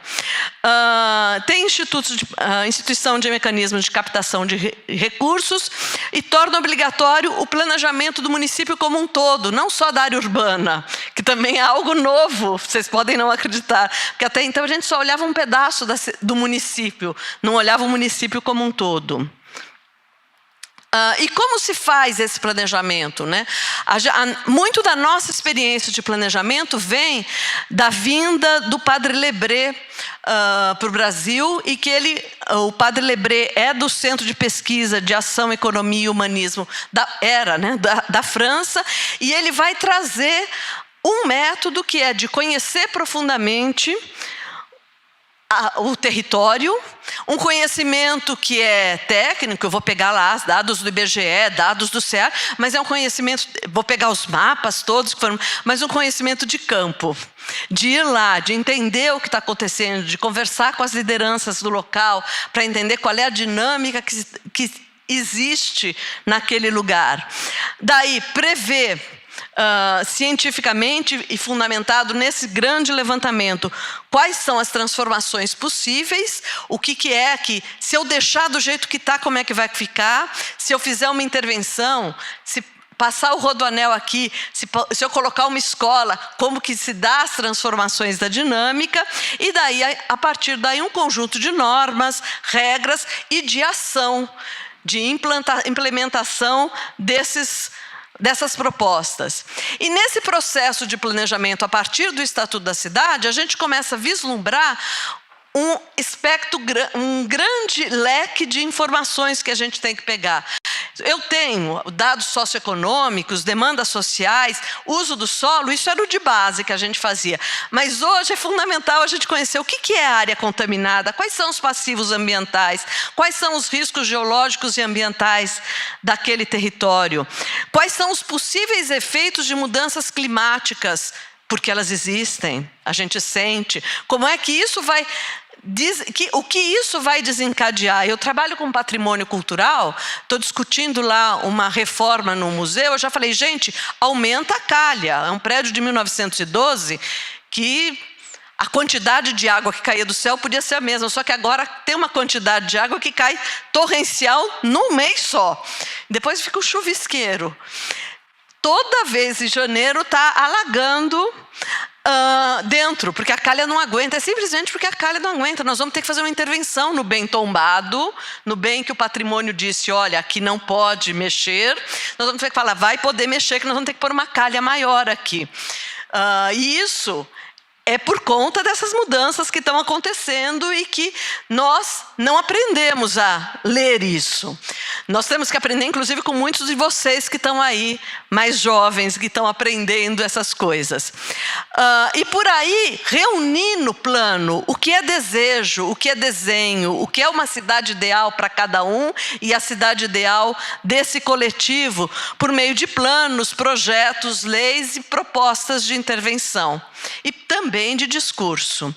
Tem instituição de mecanismos de captação de recursos e torna obrigatório o planejamento do município como um todo, não só da área urbana, que também é algo novo, vocês podem não acreditar, porque até então a gente só olhava um pedaço do município, não olhava o município como um todo. E como se faz esse planejamento, né? Muito da nossa experiência de planejamento vem da vinda do Padre Lebré para o Brasil, e que o Padre Lebré é do Centro de Pesquisa de Ação, Economia e Humanismo da França, e ele vai trazer um método que é de conhecer profundamente o território, um conhecimento que é técnico. Eu vou pegar lá os dados do IBGE, dados do CEAR, mas é um conhecimento, vou pegar os mapas todos, mas um conhecimento de campo, de ir lá, de entender o que está acontecendo, de conversar com as lideranças do local, para entender qual é a dinâmica que existe naquele lugar. Daí, prever cientificamente e fundamentado nesse grande levantamento quais são as transformações possíveis, o que é que, se eu deixar do jeito que está, como é que vai ficar, se eu fizer uma intervenção, se passar o rodoanel aqui, se eu colocar uma escola, como que se dá as transformações da dinâmica, e daí, a partir daí, um conjunto de normas, regras e de ação, de implementação dessas propostas. E nesse processo de planejamento, a partir do Estatuto da Cidade, a gente começa a vislumbrar um grande leque de informações que a gente tem que pegar. Eu tenho dados socioeconômicos, demandas sociais, uso do solo, isso era o de base que a gente fazia. Mas hoje é fundamental a gente conhecer o que é a área contaminada, quais são os passivos ambientais, quais são os riscos geológicos e ambientais daquele território, quais são os possíveis efeitos de mudanças climáticas porque elas existem, a gente sente. Como é que isso vai... o que isso vai desencadear? Eu trabalho com patrimônio cultural, estou discutindo lá uma reforma no museu, eu já falei, gente, aumenta a calha. É um prédio de 1912 que a quantidade de água que caía do céu podia ser a mesma, só que agora tem uma quantidade de água que cai torrencial num mês só. Depois fica o chuvisqueiro. Toda vez em janeiro está alagando dentro, porque a calha não aguenta. É simplesmente porque a calha não aguenta. Nós vamos ter que fazer uma intervenção no bem tombado, no bem que o patrimônio disse, olha, aqui não pode mexer. Nós vamos ter que falar, vai poder mexer, que nós vamos ter que pôr uma calha maior aqui. E isso é por conta dessas mudanças que estão acontecendo e que nós não aprendemos a ler isso. Nós temos que aprender, inclusive, com muitos de vocês que estão aí, mais jovens, que estão aprendendo essas coisas. E por aí, reunir no plano o que é desejo, o que é desenho, o que é uma cidade ideal para cada um e a cidade ideal desse coletivo, por meio de planos, projetos, leis e propostas de intervenção. E também de discurso.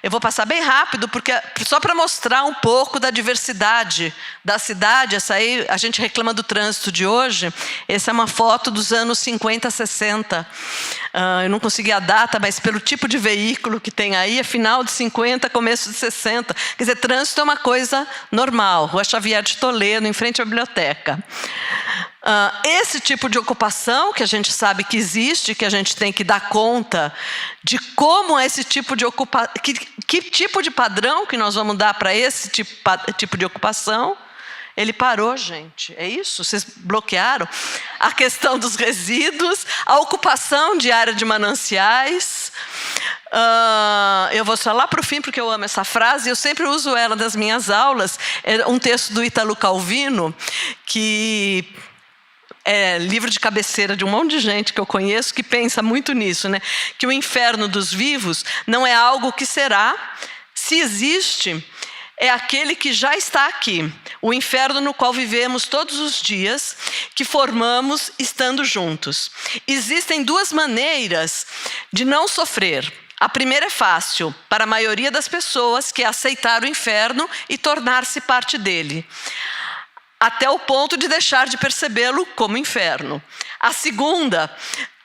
Eu vou passar bem rápido, porque só para mostrar um pouco da diversidade da cidade. Essa aí, a gente reclama do trânsito de hoje. Essa é uma foto dos anos 50, 60. Eu não consegui a data, mas pelo tipo de veículo que tem aí, é final de 50, começo de 60. Quer dizer, trânsito é uma coisa normal. Rua Xavier de Toledo, em frente à biblioteca. Esse tipo de ocupação, que a gente sabe que existe, que a gente tem que dar conta de como esse tipo de ocupação, que tipo de padrão que nós vamos dar para esse tipo de ocupação, ele parou, gente. É isso? Vocês bloquearam a questão dos resíduos, a ocupação de área de mananciais. Eu vou só lá para o fim, porque eu amo essa frase, eu sempre uso ela nas minhas aulas. É um texto do Ítalo Calvino, que é livro de cabeceira de um monte de gente que eu conheço que pensa muito nisso, né? Que o inferno dos vivos não é algo que será, se existe, é aquele que já está aqui. O inferno no qual vivemos todos os dias, que formamos estando juntos. Existem duas maneiras de não sofrer. A primeira é fácil, para a maioria das pessoas, que é aceitar o inferno e tornar-se parte dele, até o ponto de deixar de percebê-lo como inferno. A segunda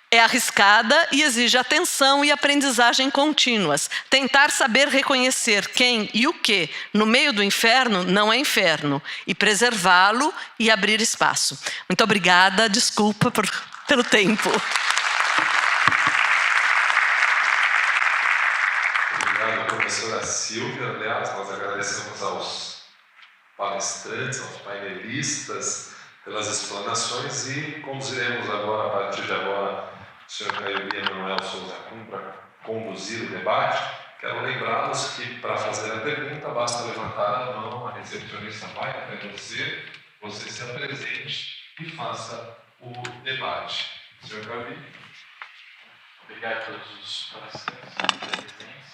é arriscada e exige atenção e aprendizagem contínuas. Tentar saber reconhecer quem e o que no meio do inferno não é inferno, e preservá-lo e abrir espaço. Muito obrigada, desculpa pelo tempo. Obrigado, professora Silvia. Aliás, nós agradecemos aos palestrantes, aos painelistas, pelas explanações, e conduziremos agora, a partir de agora, o senhor Caio Manuel Souza Kuhn para conduzir o debate. Quero lembrá-los que, para fazer a pergunta, basta levantar a mão, a recepcionista vai até você se apresente e faça o debate. Senhor Caio. Obrigado a todos os palestrantes presentes.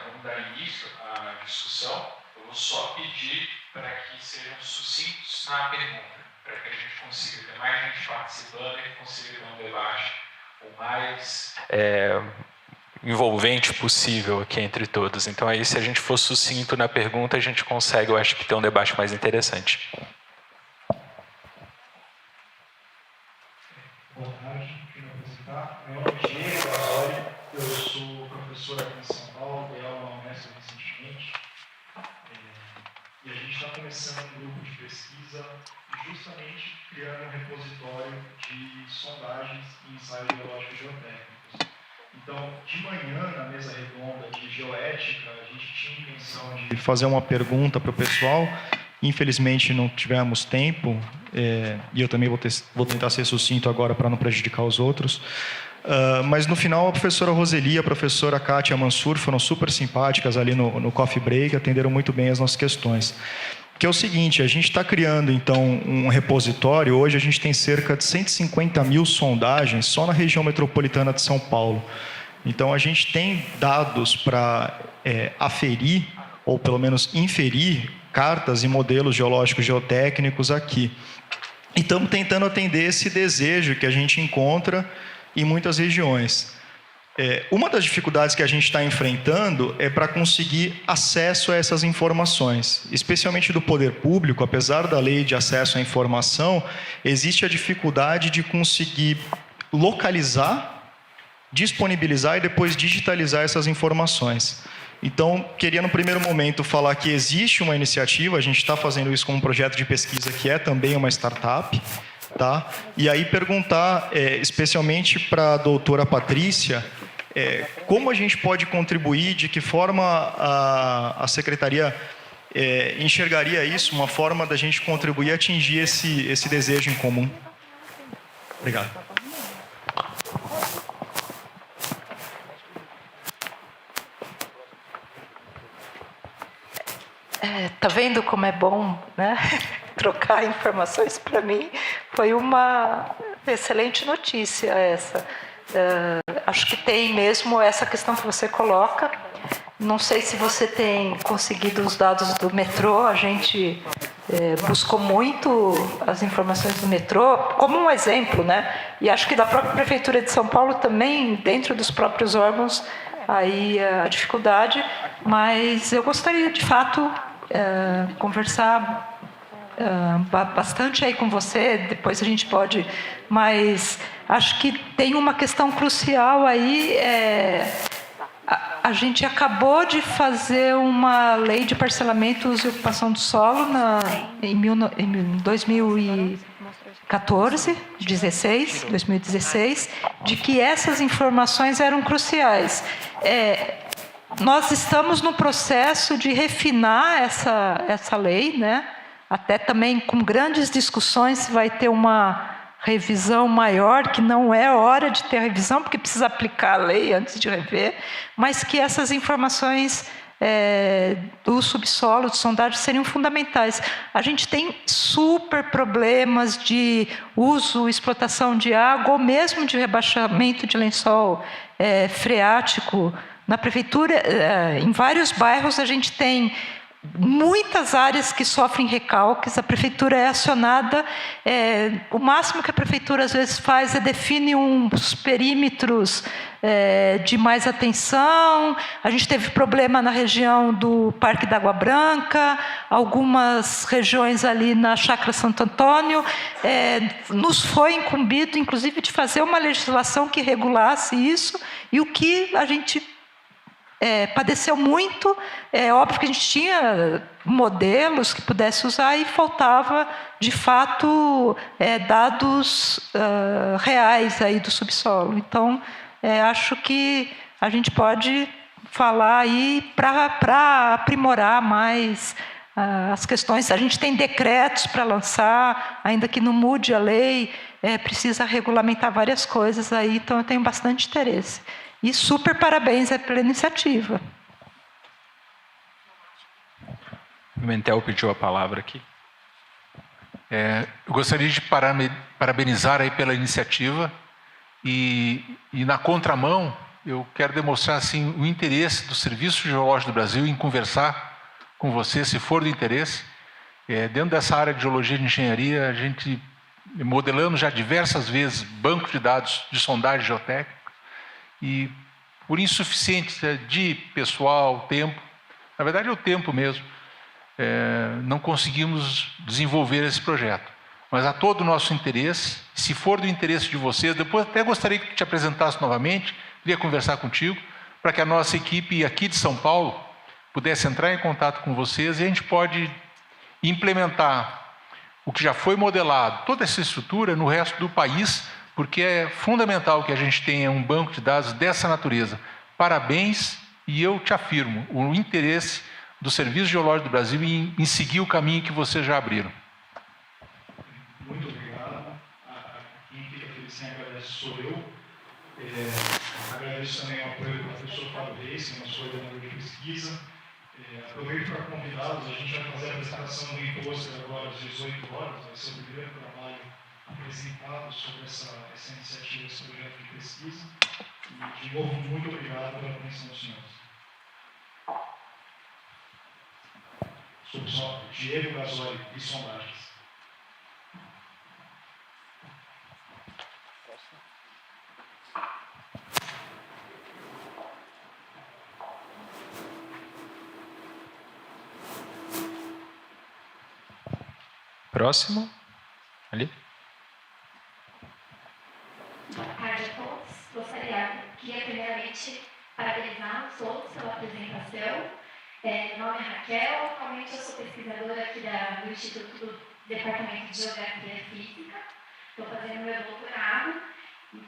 Vamos dar início à discussão. Eu vou só pedir para que sejam sucintos na pergunta, para que a gente consiga ter mais gente participando e consiga ter um debate o mais envolvente possível aqui entre todos. Então aí, se a gente for sucinto na pergunta, a gente consegue, eu acho, que ter um debate mais interessante. Boa tarde, quero me apresentar. Meu nome é Diego Gasoli, eu sou professor aqui em São Paulo, dei aula na Unesp recentemente. E a gente está começando um grupo de pesquisa justamente criando um repositório de sondagens e ensaios geológicos geotécnicos. Então, de manhã, na mesa redonda de geoética, a gente tinha a intenção de fazer uma pergunta para o pessoal. Infelizmente, não tivemos tempo, e eu também vou tentar ser sucinto agora para não prejudicar os outros. Mas no final, a professora Roseli e a professora Kátia Mansur foram super simpáticas ali no coffee break, atenderam muito bem as nossas questões. Que é o seguinte, a gente está criando então um repositório. Hoje a gente tem cerca de 150 mil sondagens só na região metropolitana de São Paulo. Então a gente tem dados para aferir, ou pelo menos inferir, cartas e modelos geológicos geotécnicos aqui. E estamos tentando atender esse desejo que a gente encontra em muitas regiões. Uma das dificuldades que a gente está enfrentando é para conseguir acesso a essas informações, especialmente do poder público. Apesar da lei de acesso à informação, existe a dificuldade de conseguir localizar, disponibilizar e depois digitalizar essas informações. Então, queria no primeiro momento falar que existe uma iniciativa, a gente está fazendo isso com um projeto de pesquisa que é também uma startup, tá? E aí perguntar especialmente para a doutora Patrícia, como a gente pode contribuir, de que forma a Secretaria enxergaria isso, uma forma da gente contribuir a atingir esse desejo em comum. Obrigado. Tá vendo como é bom, né? Trocar informações. Para mim foi uma excelente notícia essa. Acho que tem mesmo essa questão que você coloca. Não sei se você tem conseguido os dados do metrô. A gente buscou muito as informações do metrô como um exemplo, né? E acho que da própria Prefeitura de São Paulo também, dentro dos próprios órgãos, aí a dificuldade. Mas eu gostaria, de fato, conversar bastante aí com você, depois a gente pode, mas acho que tem uma questão crucial aí, a gente acabou de fazer uma lei de parcelamento e uso e ocupação do solo em 2016, de que essas informações eram cruciais. Nós estamos no processo de refinar essa lei, né? Até também com grandes discussões se vai ter uma revisão maior, que não é hora de ter revisão, porque precisa aplicar a lei antes de rever, mas que essas informações do subsolo, de sondagem, seriam fundamentais. A gente tem super problemas de uso, explotação de água, ou mesmo de rebaixamento de lençol freático. Na prefeitura, em vários bairros, a gente tem muitas áreas que sofrem recalques, a prefeitura é acionada, o máximo que a prefeitura às vezes faz é define uns perímetros de mais atenção. A gente teve problema na região do Parque da Água Branca, algumas regiões ali na Chácara Santo Antônio. Nos foi incumbido, inclusive, de fazer uma legislação que regulasse isso, e o que a gente padeceu muito. É óbvio que a gente tinha modelos que pudesse usar e faltava, de fato, dados reais aí do subsolo. Então, acho que a gente pode falar aí para aprimorar mais as questões. A gente tem decretos para lançar, ainda que não mude a lei, precisa regulamentar várias coisas aí, então eu tenho bastante interesse. E super parabéns pela iniciativa. Pimentel pediu a palavra aqui. Eu gostaria de parabenizar aí pela iniciativa e na contramão eu quero demonstrar assim o interesse do Serviço Geológico do Brasil em conversar com você, se for do interesse. Dentro dessa área de geologia e de engenharia, a gente modelando já diversas vezes bancos de dados de sondagem geotécnica, e por insuficiência de pessoal, tempo, na verdade é o tempo mesmo, não conseguimos desenvolver esse projeto. Mas há todo o nosso interesse, se for do interesse de vocês, depois até gostaria que te apresentasse novamente, queria conversar contigo, para que a nossa equipe aqui de São Paulo pudesse entrar em contato com vocês e a gente pode implementar o que já foi modelado, toda essa estrutura no resto do país, porque é fundamental que a gente tenha um banco de dados dessa natureza. Parabéns, e eu te afirmo, o interesse do Serviço Geológico do Brasil em seguir o caminho que vocês já abriram. Muito obrigado. Quem fica feliz sem agradece sou eu. Agradeço também o apoio do professor Fábio Reis, que é nosso coordenador de pesquisa. Aproveito para convidá-los, a gente vai fazer a apresentação do imposto agora às 18 horas, vai ser o primeiro trabalho apresentado sobre essa iniciativa, esse projeto de pesquisa. E, de novo, muito obrigado pela atenção dos senhores. Sou Diego Gasoli, de Sondagens. Próximo. Ali. Boa tarde a todos. Queria primeiramente parabenizar todos pela apresentação. Meu nome é Raquel, atualmente eu sou pesquisadora aqui do Instituto do Departamento de Geografia e Física. Estou fazendo meu doutorado.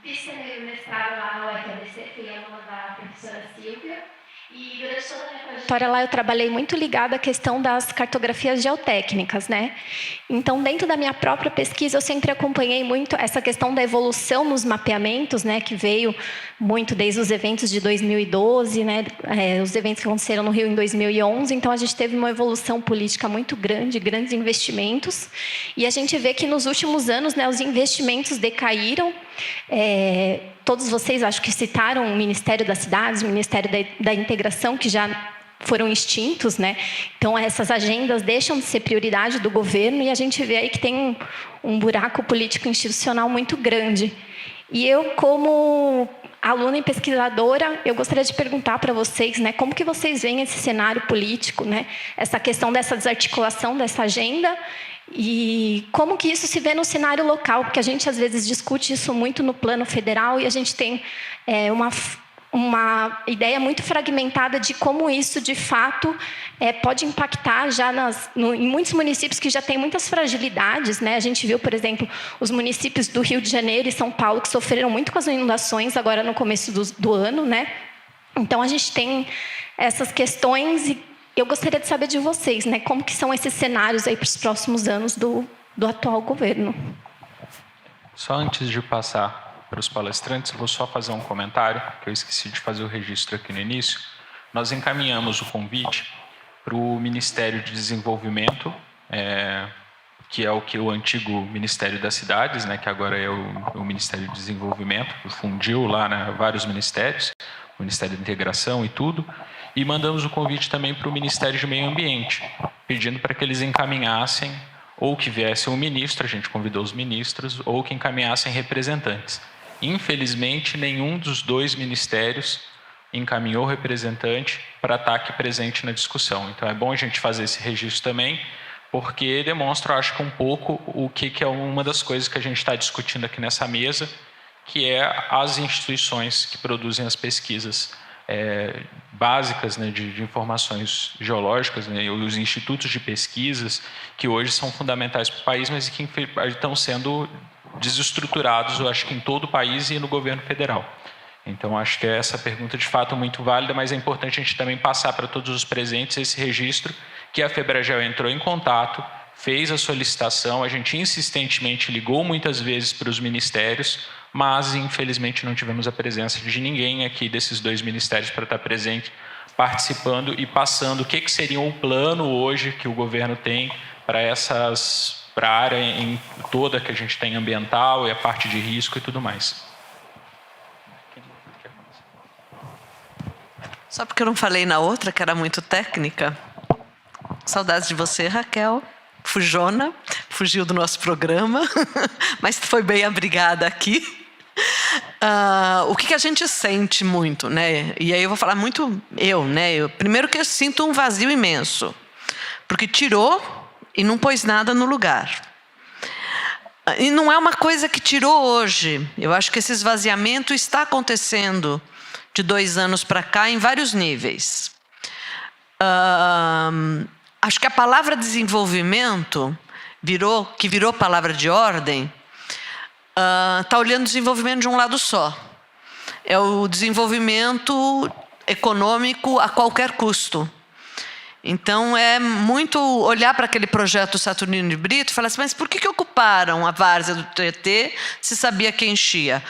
Fiz meu mestrado lá na UFABC, fui aluna da professora Silvia. E durante toda a minha trajetória lá eu trabalhei muito ligada à questão das cartografias geotécnicas, né? Então, dentro da minha própria pesquisa, eu sempre acompanhei muito essa questão da evolução nos mapeamentos, né? Que veio muito desde os eventos de 2012, né? Os eventos que aconteceram no Rio em 2011. Então, a gente teve uma evolução política muito grande, grandes investimentos. E a gente vê que nos últimos anos, né, os investimentos decaíram. Todos vocês, acho que citaram o Ministério das Cidades, o Ministério da Integração, que já foram extintos, né? Então, essas agendas deixam de ser prioridade do governo e a gente vê aí que tem um buraco político institucional muito grande. E eu, como aluna e pesquisadora, eu gostaria de perguntar para vocês, né, como que vocês veem esse cenário político, né? Essa questão dessa desarticulação dessa agenda. E como que isso se vê no cenário local? Porque a gente, às vezes, discute isso muito no plano federal e a gente tem uma ideia muito fragmentada de como isso, de fato, pode impactar já em muitos municípios que já têm muitas fragilidades, né? A gente viu, por exemplo, os municípios do Rio de Janeiro e São Paulo que sofreram muito com as inundações agora no começo do ano, né? Então, a gente tem essas questões e eu gostaria de saber de vocês, né, como que são esses cenários aí para os próximos anos do atual governo. Só antes de passar para os palestrantes, eu vou só fazer um comentário, que eu esqueci de fazer o registro aqui no início. Nós encaminhamos o convite para o Ministério de Desenvolvimento, que é o antigo Ministério das Cidades, né, que agora é o Ministério de Desenvolvimento, que fundiu lá, né, vários ministérios, o Ministério da Integração e tudo. E mandamos o convite também para o Ministério de Meio Ambiente, pedindo para que eles encaminhassem, ou que viesse um ministro, a gente convidou os ministros, ou que encaminhassem representantes. Infelizmente, nenhum dos dois ministérios encaminhou representante para estar aqui presente na discussão. Então, é bom a gente fazer esse registro também, porque demonstra, acho que um pouco, o que é uma das coisas que a gente está discutindo aqui nessa mesa, que é as instituições que produzem as pesquisas básicas, né, de informações geológicas, né, os institutos de pesquisas, que hoje são fundamentais para o país, mas que estão sendo desestruturados, eu acho que em todo o país e no governo federal. Então, acho que essa pergunta de fato é muito válida, mas é importante a gente também passar para todos os presentes esse registro, que a FEBRAGEL entrou em contato, fez a solicitação, a gente insistentemente ligou muitas vezes para os ministérios, mas infelizmente não tivemos a presença de ninguém aqui desses dois ministérios para estar presente, participando e passando o que seria o plano hoje que o governo tem para a área em toda que a gente tem ambiental e a parte de risco e tudo mais. Só porque eu não falei na outra, que era muito técnica. Saudades de você, Raquel. Fujona, fugiu do nosso programa, mas foi bem abrigada aqui. O que a gente sente muito, né? E aí eu vou falar muito né? Primeiro que eu sinto um vazio imenso, porque tirou e não pôs nada no lugar. E não é uma coisa que tirou hoje. Eu acho que esse esvaziamento está acontecendo de 2 anos para cá em vários níveis. Acho que a palavra desenvolvimento, que virou palavra de ordem, está olhando o desenvolvimento de um lado só. É o desenvolvimento econômico a qualquer custo. Então, é muito olhar para aquele projeto Saturnino de Brito e falar assim, mas por que ocuparam a várzea do Tietê se sabia que enchia?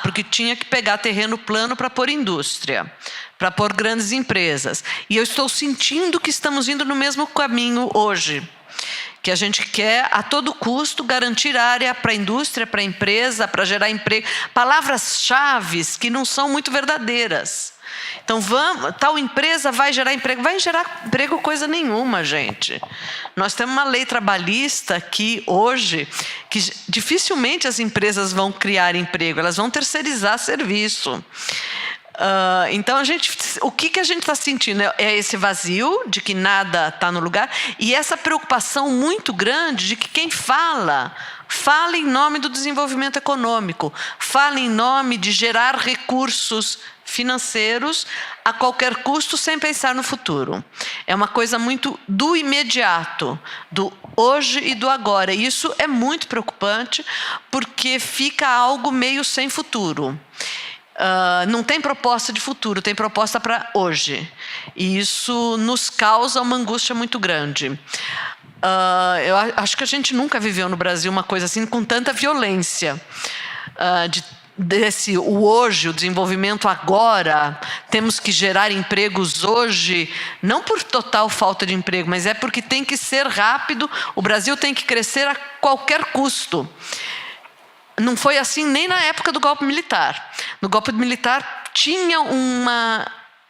Porque tinha que pegar terreno plano para pôr indústria, para pôr grandes empresas. E eu estou sentindo que estamos indo no mesmo caminho hoje, que a gente quer, a todo custo, garantir área para a indústria, para a empresa, para gerar emprego. Palavras-chave que não são muito verdadeiras. Então, tal empresa vai gerar emprego. Vai gerar emprego coisa nenhuma, gente. Nós temos uma lei trabalhista aqui hoje que dificilmente as empresas vão criar emprego, elas vão terceirizar serviço. Então, o que a gente está sentindo é esse vazio de que nada está no lugar e essa preocupação muito grande de que quem fala em nome do desenvolvimento econômico, fala em nome de gerar recursos financeiros a qualquer custo sem pensar no futuro. É uma coisa muito do imediato, do hoje e do agora. E isso é muito preocupante porque fica algo meio sem futuro. Não tem proposta de futuro, tem proposta para hoje. E isso nos causa uma angústia muito grande. Eu acho que a gente nunca viveu no Brasil uma coisa assim com tanta violência. O hoje, o desenvolvimento agora, temos que gerar empregos hoje, não por total falta de emprego, mas é porque tem que ser rápido, o Brasil tem que crescer a qualquer custo. Não foi assim nem na época do golpe militar. No golpe militar tinha uma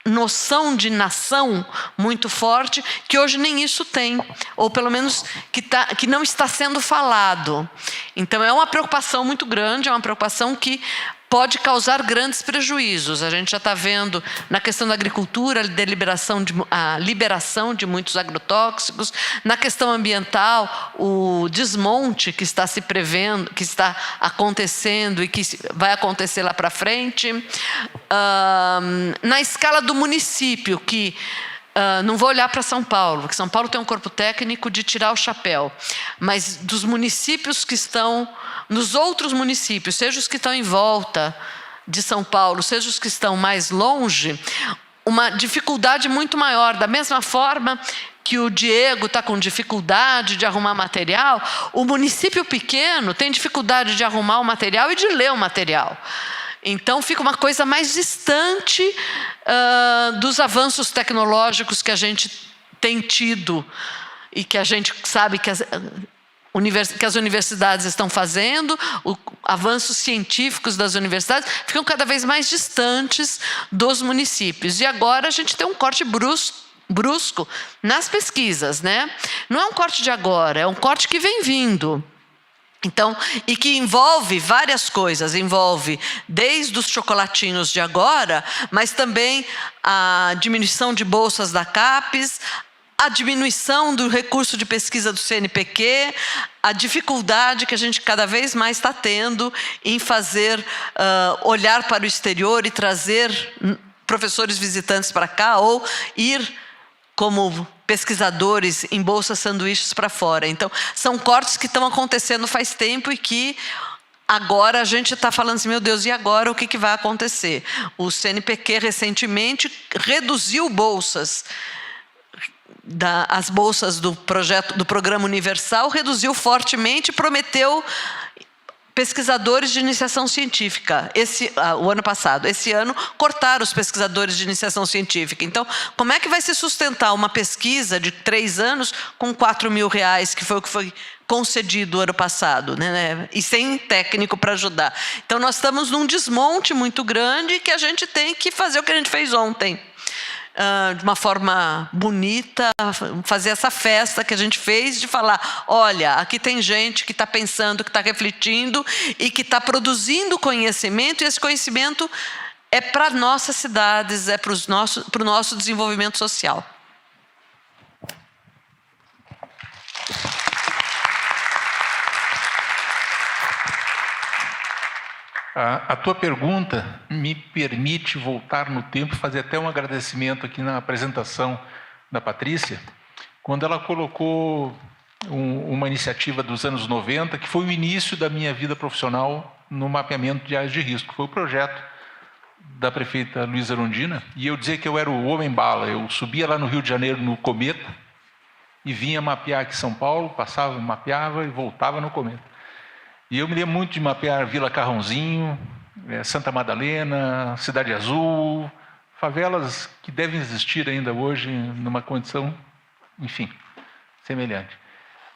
noção de nação muito forte, que hoje nem isso tem, ou pelo menos que não está sendo falado. Então é uma preocupação muito grande, é uma preocupação que pode causar grandes prejuízos. A gente já está vendo na questão da agricultura a liberação de muitos agrotóxicos, na questão ambiental, o desmonte que está se prevendo, que está acontecendo e que vai acontecer lá para frente. Na escala do município, que não vou olhar para São Paulo, porque São Paulo tem um corpo técnico de tirar o chapéu, mas dos municípios que estão, nos outros municípios, seja os que estão em volta de São Paulo, seja os que estão mais longe, uma dificuldade muito maior. Da mesma forma que o Diego está com dificuldade de arrumar material, o município pequeno tem dificuldade de arrumar o material e de ler o material. Então fica uma coisa mais distante dos avanços tecnológicos que a gente tem tido e que a gente sabe que as universidades estão fazendo, os avanços científicos das universidades ficam cada vez mais distantes dos municípios. E agora a gente tem um corte brusco nas pesquisas, né? Não é um corte de agora, é um corte que vem vindo. Então, e que envolve várias coisas, envolve desde os chocolatinhos de agora, mas também a diminuição de bolsas da CAPES, a diminuição do recurso de pesquisa do CNPq, a dificuldade que a gente cada vez mais está tendo em fazer olhar para o exterior e trazer professores visitantes para cá, ou ir como pesquisadores em bolsas sanduíches para fora. Então, são cortes que estão acontecendo faz tempo e que agora a gente está falando assim, meu Deus, e agora o que vai acontecer? O CNPq recentemente reduziu bolsas, as bolsas do Programa Universal, reduziu fortemente, prometeu pesquisadores de iniciação científica, o ano passado. Esse ano, cortaram os pesquisadores de iniciação científica. Então, como é que vai se sustentar uma pesquisa de 3 anos com R$4.000, que foi o que foi concedido ano passado, né? E sem técnico para ajudar. Então, nós estamos num desmonte muito grande que a gente tem que fazer o que a gente fez ontem. De uma forma bonita, fazer essa festa que a gente fez de falar, olha, aqui tem gente que está pensando, que está refletindo e que está produzindo conhecimento, e esse conhecimento é para nossas cidades, é para o nosso desenvolvimento social. A tua pergunta me permite voltar no tempo e fazer até um agradecimento aqui na apresentação da Patrícia, quando ela colocou uma iniciativa dos anos 90, que foi o início da minha vida profissional no mapeamento de áreas de risco. Foi o projeto da prefeita Luísa Erundina, e eu dizia que eu era o homem-bala. Eu subia lá no Rio de Janeiro no Cometa e vinha mapear aqui em São Paulo, passava, mapeava e voltava no Cometa. E eu me lembro muito de mapear Vila Carrãozinho, Santa Madalena, Cidade Azul, favelas que devem existir ainda hoje numa condição, enfim, semelhante.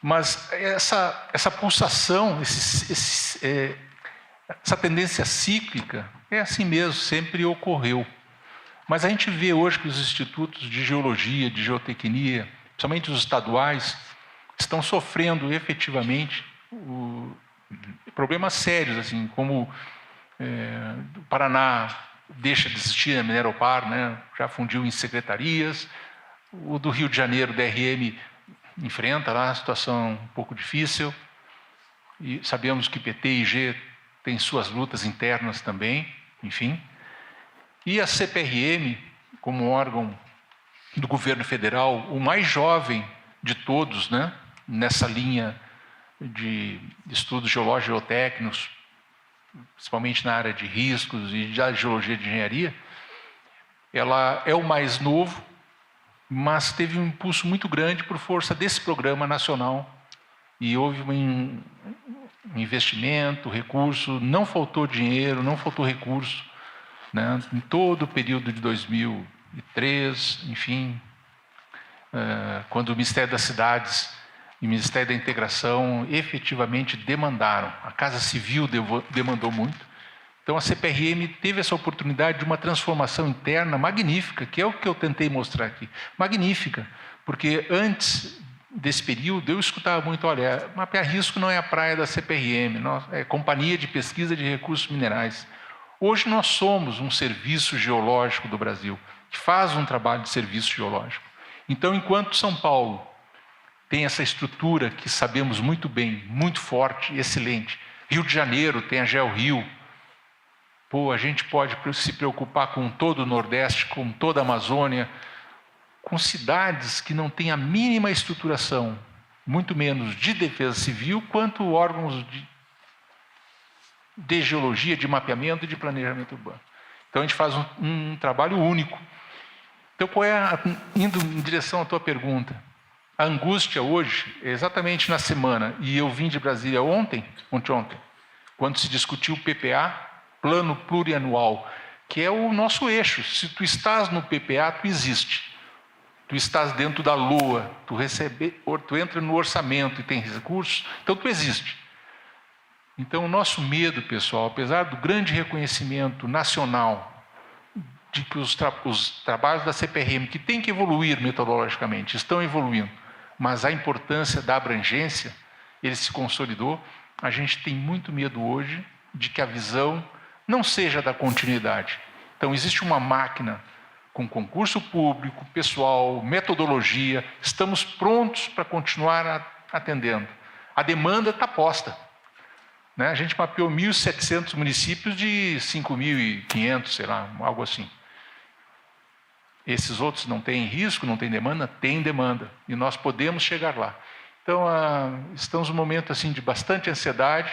Mas essa pulsação, essa tendência cíclica, é assim mesmo, sempre ocorreu. Mas a gente vê hoje que os institutos de geologia, de geotecnia, principalmente os estaduais, estão sofrendo efetivamente problemas sérios, assim, como o Paraná, deixa de existir, a Mineropar, né, já fundiu em secretarias. O do Rio de Janeiro, DRM, enfrenta lá uma situação um pouco difícil. E sabemos que PT e IG têm suas lutas internas também, enfim. E a CPRM, como órgão do governo federal, o mais jovem de todos, né, nessa linha de estudos geológicos e geotécnicos, principalmente na área de riscos e da geologia de engenharia, ela é o mais novo, mas teve um impulso muito grande por força desse programa nacional. E houve um investimento, recurso, não faltou dinheiro, não faltou recurso, né, em todo o período de 2003, enfim, quando o Ministério das Cidades e o Ministério da Integração efetivamente demandaram. A Casa Civil demandou muito. Então a CPRM teve essa oportunidade de uma transformação interna magnífica, que é o que eu tentei mostrar aqui. Magnífica, porque antes desse período eu escutava muito, olha, mapear risco não é a praia da CPRM, é Companhia de Pesquisa de Recursos Minerais. Hoje nós somos um serviço geológico do Brasil, que faz um trabalho de serviço geológico. Então, enquanto São Paulo tem essa estrutura que sabemos muito bem, muito forte, excelente, Rio de Janeiro tem a GeoRio, a gente pode se preocupar com todo o Nordeste, com toda a Amazônia, com cidades que não têm a mínima estruturação, muito menos de defesa civil, quanto órgãos de geologia, de mapeamento e de planejamento urbano. Então a gente faz um trabalho único. Então, indo em direção à tua pergunta, a angústia hoje, exatamente na semana, e eu vim de Brasília ontem, quando se discutiu o PPA, Plano Plurianual, que é o nosso eixo. Se tu estás no PPA, tu existe. Tu estás dentro da Lua, tu entra no orçamento e tem recursos, então tu existe. Então o nosso medo, pessoal, apesar do grande reconhecimento nacional de que os trabalhos da CPRM, que tem que evoluir metodologicamente, estão evoluindo, mas a importância da abrangência, ele se consolidou, a gente tem muito medo hoje de que a visão não seja da continuidade. Então existe uma máquina com concurso público, pessoal, metodologia, estamos prontos para continuar atendendo. A demanda está posta. Né? A gente mapeou 1.700 municípios de 5.500, sei lá, algo assim. Esses outros não têm risco, não têm demanda? Tem demanda, e nós podemos chegar lá. Então, estamos num momento assim, de bastante ansiedade,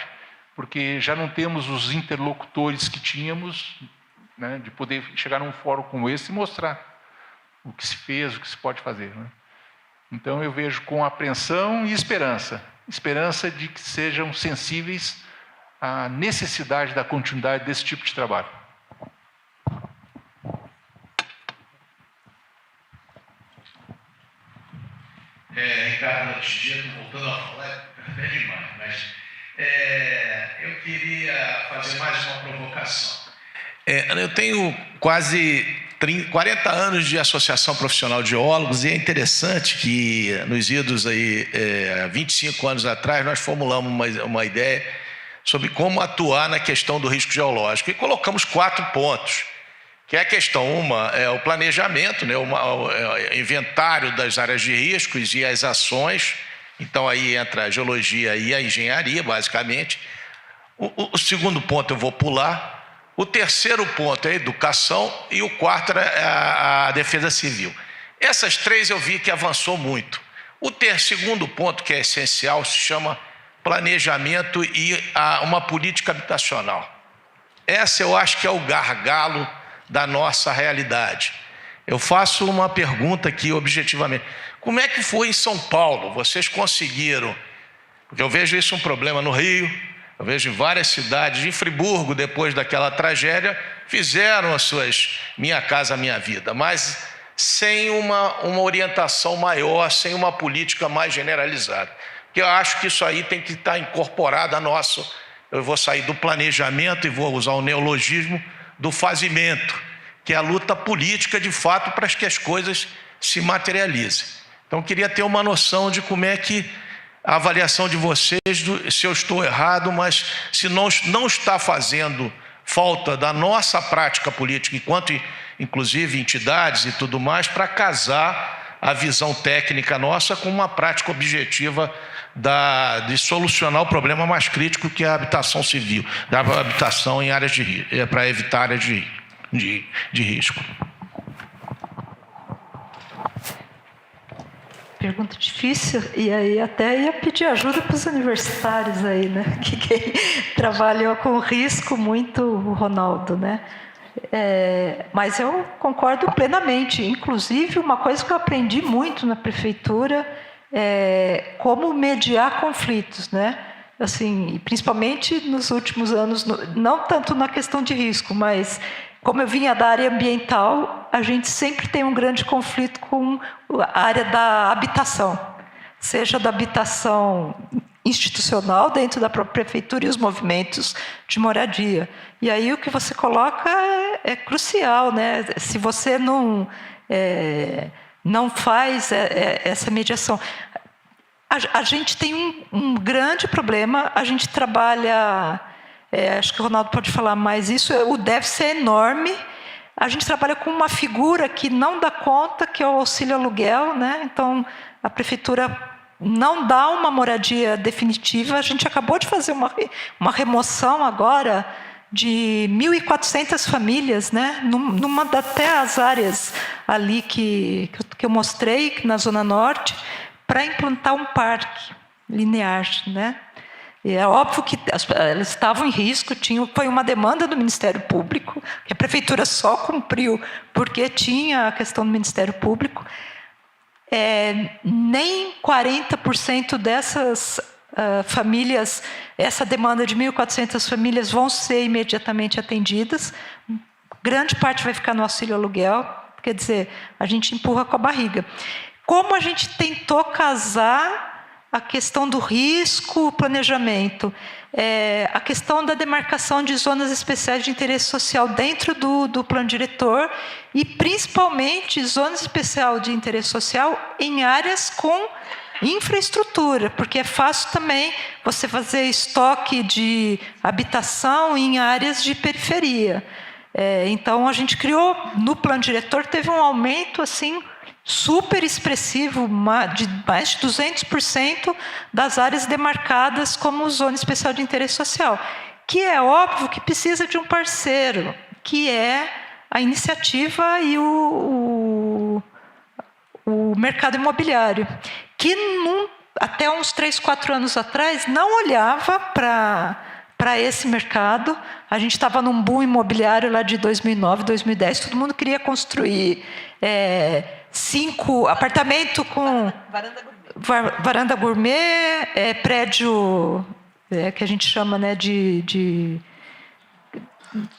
porque já não temos os interlocutores que tínhamos, né, de poder chegar num fórum como esse e mostrar o que se fez, o que se pode fazer. Né? Então eu vejo com apreensão e esperança de que sejam sensíveis à necessidade da continuidade desse tipo de trabalho. Ricardo, antes de dia, voltando a falar, é demais, mas eu queria fazer mais uma provocação. Eu tenho quase 40 anos de associação profissional de geólogos, e é interessante que nos idos aí, 25 anos atrás, nós formulamos uma ideia sobre como atuar na questão do risco geológico, e colocamos 4 pontos, que é a questão, uma é o planejamento, né, o inventário das áreas de riscos e as ações. Então aí entra a geologia e a engenharia, basicamente. O segundo ponto eu vou pular. O terceiro ponto é a educação e o quarto é a defesa civil. Essas 3 eu vi que avançou muito. O segundo ponto, que é essencial, se chama planejamento e uma política habitacional. Essa eu acho que é o gargalo da nossa realidade. Eu faço uma pergunta aqui objetivamente. Como é que foi em São Paulo? Vocês conseguiram? Porque eu vejo isso um problema no Rio, eu vejo em várias cidades, em Friburgo, depois daquela tragédia, fizeram as suas Minha Casa Minha Vida, mas sem uma orientação maior, sem uma política mais generalizada. Porque eu acho que isso aí tem que estar incorporado a nosso... Eu vou sair do planejamento e vou usar o neologismo do fazimento, que é a luta política, de fato, para que as coisas se materializem. Então, eu queria ter uma noção de como é que a avaliação de vocês, se eu estou errado, mas se não está falta da nossa prática política, enquanto inclusive entidades e tudo mais, para casar a visão técnica nossa com uma prática objetiva de solucionar o problema mais crítico, que é a habitação civil, da habitação em áreas para evitar áreas de risco. Pergunta difícil, e aí até ia pedir ajuda para os universitários aí, né? Que quem trabalhou com risco muito, o Ronaldo, né? Mas eu concordo plenamente. Inclusive, uma coisa que eu aprendi muito na prefeitura é como mediar conflitos, né? Assim, principalmente nos últimos anos, não tanto na questão de risco, mas como eu vinha da área ambiental, a gente sempre tem um grande conflito com a área da habitação, seja da habitação institucional dentro da própria prefeitura e os movimentos de moradia. E aí o que você coloca é crucial, né? Se você não faz essa mediação. A gente tem um grande problema, a gente trabalha, acho que o Ronaldo pode falar mais isso, o déficit é enorme, a gente trabalha com uma figura que não dá conta, que é o auxílio aluguel, né? Então, a prefeitura não dá uma moradia definitiva, a gente acabou de fazer uma remoção agora de 1.400 famílias, né? Numa até as áreas ali que eu mostrei, na Zona Norte, para implantar um parque linear, né? E é óbvio que elas estavam em risco, foi uma demanda do Ministério Público, que a prefeitura só cumpriu porque tinha a questão do Ministério Público. Nem 40% dessas famílias, essa demanda de 1.400 famílias vão ser imediatamente atendidas. Grande parte vai ficar no auxílio aluguel, quer dizer, a gente empurra com a barriga. Como a gente tentou casar a questão do risco, o planejamento, a questão da demarcação de zonas especiais de interesse social dentro do plano diretor e, principalmente, zonas especiais de interesse social em áreas com infraestrutura, porque é fácil também você fazer estoque de habitação em áreas de periferia. Então, a gente criou, no plano diretor, teve um aumento assim super expressivo, de mais de 200% das áreas demarcadas como zona especial de interesse social, que é óbvio que precisa de um parceiro, que é a iniciativa e o mercado imobiliário, que até uns 3, 4 anos atrás não olhava para esse mercado. A gente estava num boom imobiliário lá de 2009, 2010, todo mundo queria construir 5 apartamentos com varanda gourmet, prédio que a gente chama, né, de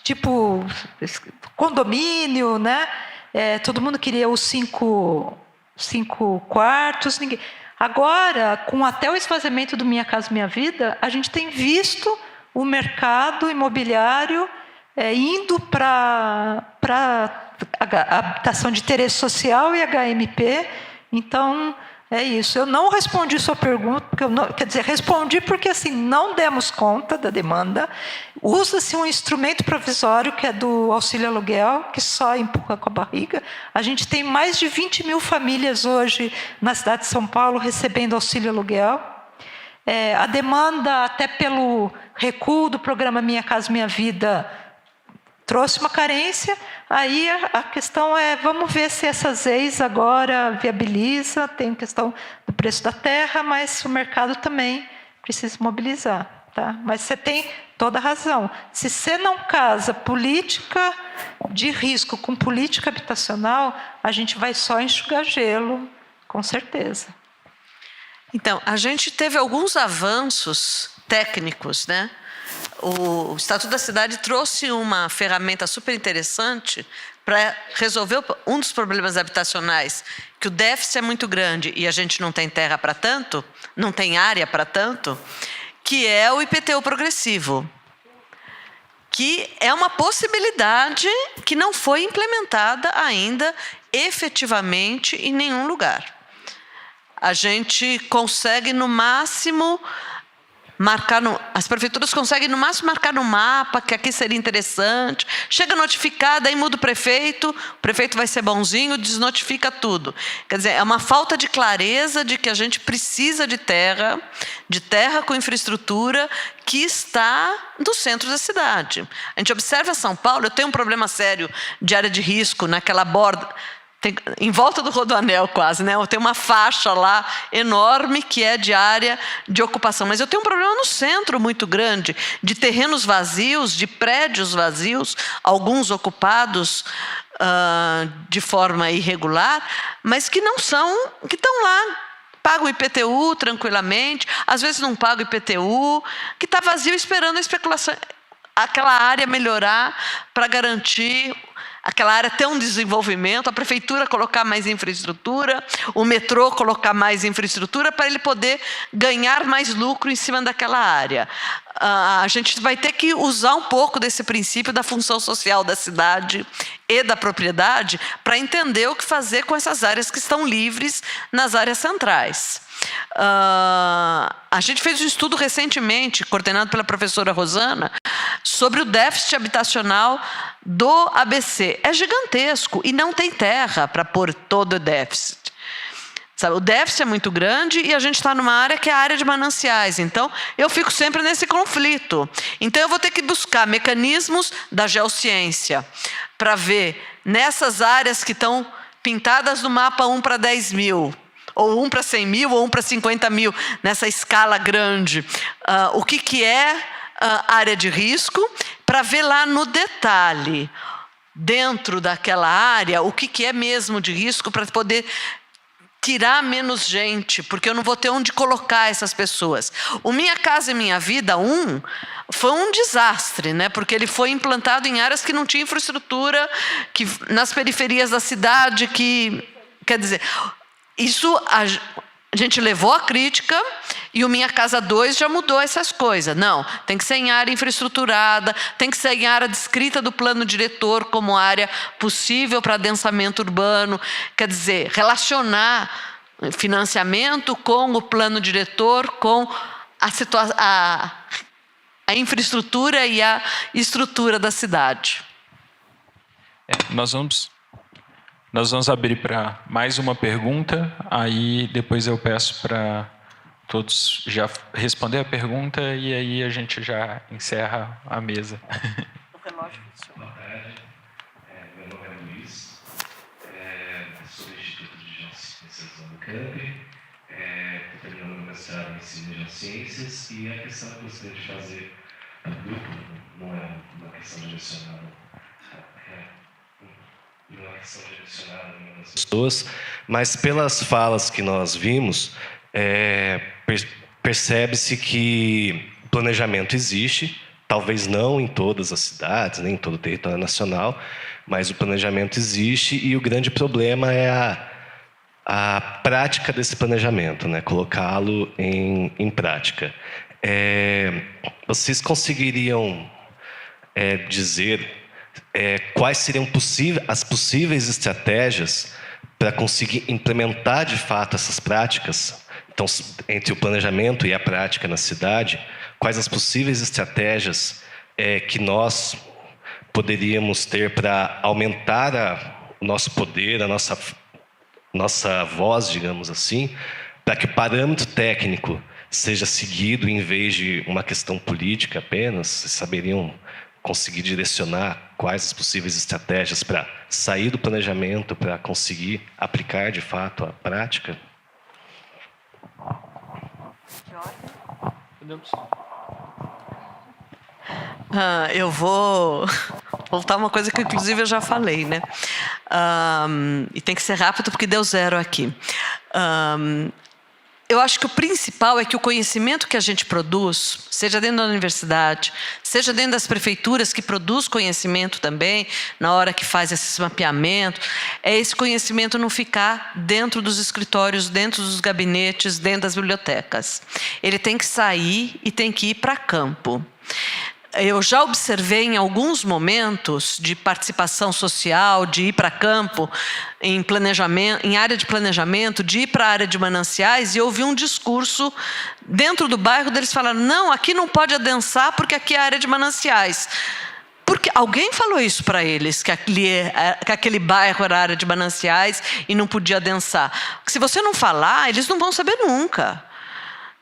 tipo condomínio, né? Todo mundo queria os 5 quartos. Agora, com até o esvaziamento do Minha Casa Minha Vida, a gente tem visto o mercado imobiliário indo para a habitação de interesse social e HMP. Então, é isso. Eu não respondi sua pergunta, respondi porque assim, não demos conta da demanda. Usa-se um instrumento provisório, que é do auxílio aluguel, que só empurra com a barriga. A gente tem mais de 20 mil famílias hoje na cidade de São Paulo recebendo auxílio aluguel. A demanda, até pelo recuo do programa Minha Casa Minha Vida, trouxe uma carência. Aí a questão vamos ver se essas leis agora viabiliza. Tem a questão do preço da terra, mas o mercado também precisa mobilizar. Tá? Mas você tem toda a razão. Se você não casa política de risco com política habitacional, a gente vai só enxugar gelo, com certeza. Então, a gente teve alguns avanços técnicos, né? O Estatuto da Cidade trouxe uma ferramenta super interessante para resolver um dos problemas habitacionais, que o déficit é muito grande e a gente não tem terra para tanto, não tem área para tanto, que é o IPTU progressivo, que é uma possibilidade que não foi implementada ainda efetivamente em nenhum lugar. A gente consegue, no máximo, as prefeituras conseguem no máximo marcar no mapa que aqui seria interessante, chega notificada, aí muda o prefeito vai ser bonzinho, desnotifica tudo. Quer dizer, é uma falta de clareza de que a gente precisa de terra com infraestrutura que está no centro da cidade. A gente observa São Paulo, eu tenho um problema sério de área de risco naquela borda, em volta do Rodoanel quase, né? Tem uma faixa lá enorme que é de área de ocupação. Mas eu tenho um problema no centro muito grande, de terrenos vazios, de prédios vazios, alguns ocupados de forma irregular, mas que não são, que estão lá, pagam IPTU tranquilamente, às vezes não pagam IPTU, que está vazio esperando a especulação, aquela área melhorar para garantir aquela área ter um desenvolvimento, a prefeitura colocar mais infraestrutura, o metrô colocar mais infraestrutura para ele poder ganhar mais lucro em cima daquela área. A gente vai ter que usar um pouco desse princípio da função social da cidade e da propriedade para entender o que fazer com essas áreas que estão livres nas áreas centrais. A gente fez um estudo recentemente, coordenado pela professora Rosana, sobre o déficit habitacional do ABC. É gigantesco e não tem terra para pôr todo o déficit. Sabe, o déficit é muito grande e a gente está numa área que é a área de mananciais. Então, eu fico sempre nesse conflito. Então, eu vou ter que buscar mecanismos da geociência para ver nessas áreas que estão pintadas no mapa 1 para 10 mil, ou 1 para 100 mil, ou 1 para 50 mil, nessa escala grande, o que é área de risco, para ver lá no detalhe, dentro daquela área, o que é mesmo de risco, para poder tirar menos gente, porque eu não vou ter onde colocar essas pessoas. O Minha Casa e Minha Vida 1 foi um desastre, né? Porque ele foi implantado em áreas que não tinham infraestrutura, que, nas periferias da cidade, que... Quer dizer, isso a gente levou a crítica e o Minha Casa 2 já mudou essas coisas. Não, tem que ser em área infraestruturada, tem que ser em área descrita do plano diretor como área possível para adensamento urbano. Quer dizer, relacionar financiamento com o plano diretor, com a infraestrutura e a estrutura da cidade. Nós vamos abrir para mais uma pergunta, aí depois eu peço para todos já responder a pergunta e aí a gente já encerra a mesa. Boa tarde, meu nome é Luiz, sou do Instituto de Geociências da Unicamp, estou terminando meu mestrado em ensino de geociências e a questão que eu gostaria de fazer no grupo não é uma questão direcionada a pessoas, mas pelas falas que nós vimos, percebe-se que planejamento existe, talvez não em todas as cidades, nem em todo o território nacional, mas o planejamento existe e o grande problema é a prática desse planejamento, né? Colocá-lo em prática. Vocês conseguiriam dizer quais seriam as possíveis estratégias para conseguir implementar de fato essas práticas? Então, entre o planejamento e a prática na cidade, quais as possíveis estratégias que nós poderíamos ter para aumentar o nosso poder, a nossa voz, digamos assim, para que o parâmetro técnico seja seguido em vez de uma questão política apenas? Vocês saberiam conseguir direcionar quais as possíveis estratégias para sair do planejamento, para conseguir aplicar de fato a prática? Eu vou voltar a uma coisa que inclusive eu já falei, né? E tem que ser rápido porque deu 0 aqui. Eu acho que o principal é que o conhecimento que a gente produz, seja dentro da universidade, seja dentro das prefeituras que produz conhecimento também, na hora que faz esse mapeamento, é esse conhecimento não ficar dentro dos escritórios, dentro dos gabinetes, dentro das bibliotecas. Ele tem que sair e tem que ir para campo. eu já observei em alguns momentos de participação social, de ir para campo, em planejamento, em área de planejamento, de ir para a área de mananciais, e eu ouvi um discurso dentro do bairro deles falando: não, aqui não pode adensar porque aqui é a área de mananciais. Porque alguém falou isso para eles, que aquele bairro era área de mananciais e não podia adensar. Se você não falar, eles não vão saber nunca.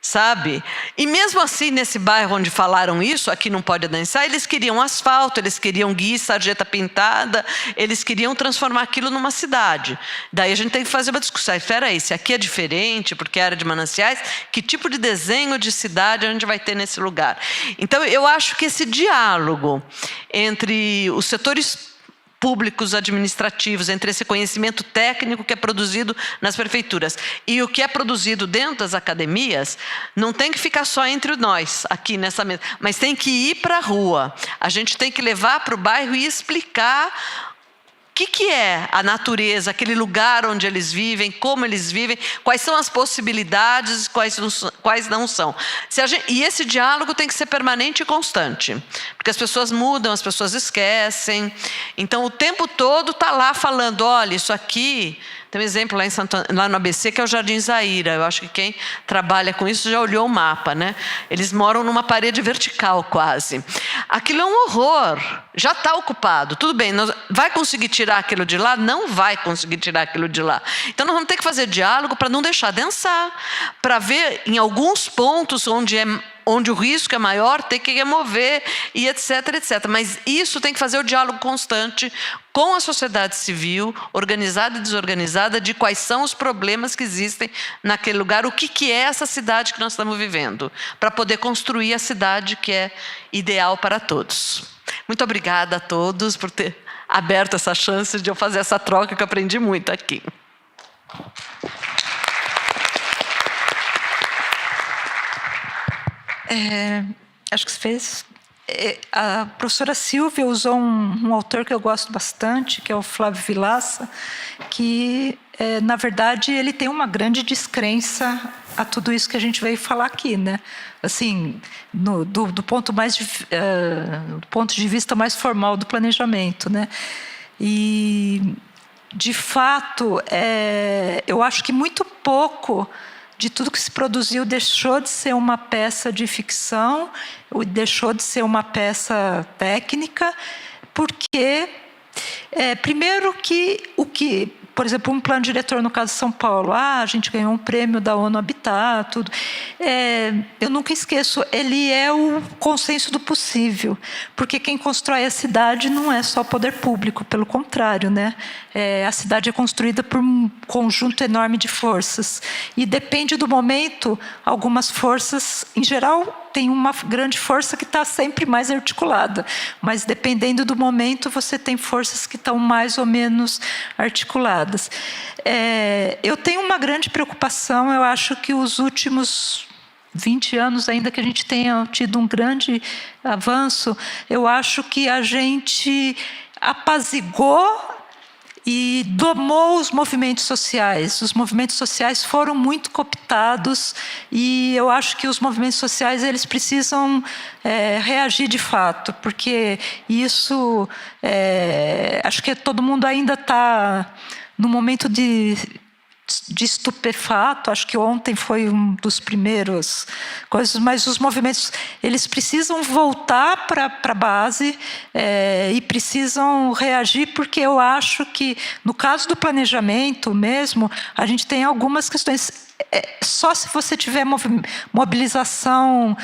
Sabe? E mesmo assim, nesse bairro onde falaram isso, aqui não pode adensar, eles queriam asfalto, eles queriam guia, sarjeta pintada, eles queriam transformar aquilo numa cidade. Daí a gente tem que fazer uma discussão. Espera aí, se aqui é diferente, porque é área de mananciais, que tipo de desenho de cidade a gente vai ter nesse lugar? Então, eu acho que esse diálogo entre os setores públicos administrativos, entre esse conhecimento técnico que é produzido nas prefeituras e o que é produzido dentro das academias, não tem que ficar só entre nós, aqui nessa mesa, mas tem que ir para a rua. A gente tem que levar para o bairro e explicar o que é a natureza, aquele lugar onde eles vivem, como eles vivem, quais são as possibilidades, quais não são. E esse diálogo tem que ser permanente e constante, porque as pessoas mudam, as pessoas esquecem. Então, o tempo todo está lá falando: olha, isso aqui... Tem um exemplo lá no ABC, que é o Jardim Zaira. Eu acho que quem trabalha com isso já olhou o mapa, né? Eles moram numa parede vertical, quase. Aquilo é um horror. Já está ocupado. Tudo bem, vai conseguir tirar aquilo de lá? Não vai conseguir tirar aquilo de lá. Então, nós vamos ter que fazer diálogo para não deixar densar, para ver em alguns pontos onde o risco é maior, tem que remover, e etc, etc. Mas isso tem que fazer o diálogo constante com a sociedade civil, organizada e desorganizada, de quais são os problemas que existem naquele lugar, o que é essa cidade que nós estamos vivendo, para poder construir a cidade que é ideal para todos. Muito obrigada a todos por ter aberto essa chance de eu fazer essa troca, que eu aprendi muito aqui. Acho que você fez... A professora Silvia usou um autor que eu gosto bastante, que é o Flávio Vilaça, que, na verdade, ele tem uma grande descrença a tudo isso que a gente veio falar aqui, né? Assim, do ponto de vista mais formal do planejamento, né? E, de fato, eu acho que muito pouco de tudo que se produziu deixou de ser uma peça de ficção, deixou de ser uma peça técnica, porque, primeiro, por exemplo, um plano diretor, no caso de São Paulo, a gente ganhou um prêmio da ONU Habitat, tudo. Eu nunca esqueço, ele é o consenso do possível, porque quem constrói a cidade não é só o poder público, pelo contrário, né? A cidade é construída por um conjunto enorme de forças, e depende do momento, algumas forças, em geral, tem uma grande força que está sempre mais articulada, mas dependendo do momento, você tem forças que estão mais ou menos articuladas. Eu tenho uma grande preocupação, eu acho que os últimos 20 anos, ainda que a gente tenha tido um grande avanço, eu acho que a gente apazigou e domou os movimentos sociais. Os movimentos sociais foram muito cooptados, e eu acho que os movimentos sociais eles precisam reagir de fato, porque isso, acho que todo mundo ainda está no momento de estupefato. Acho que ontem foi um dos primeiros coisas, mas os movimentos eles precisam voltar para a base e precisam reagir, porque eu acho que no caso do planejamento mesmo, a gente tem algumas questões. Só se você tiver mobilização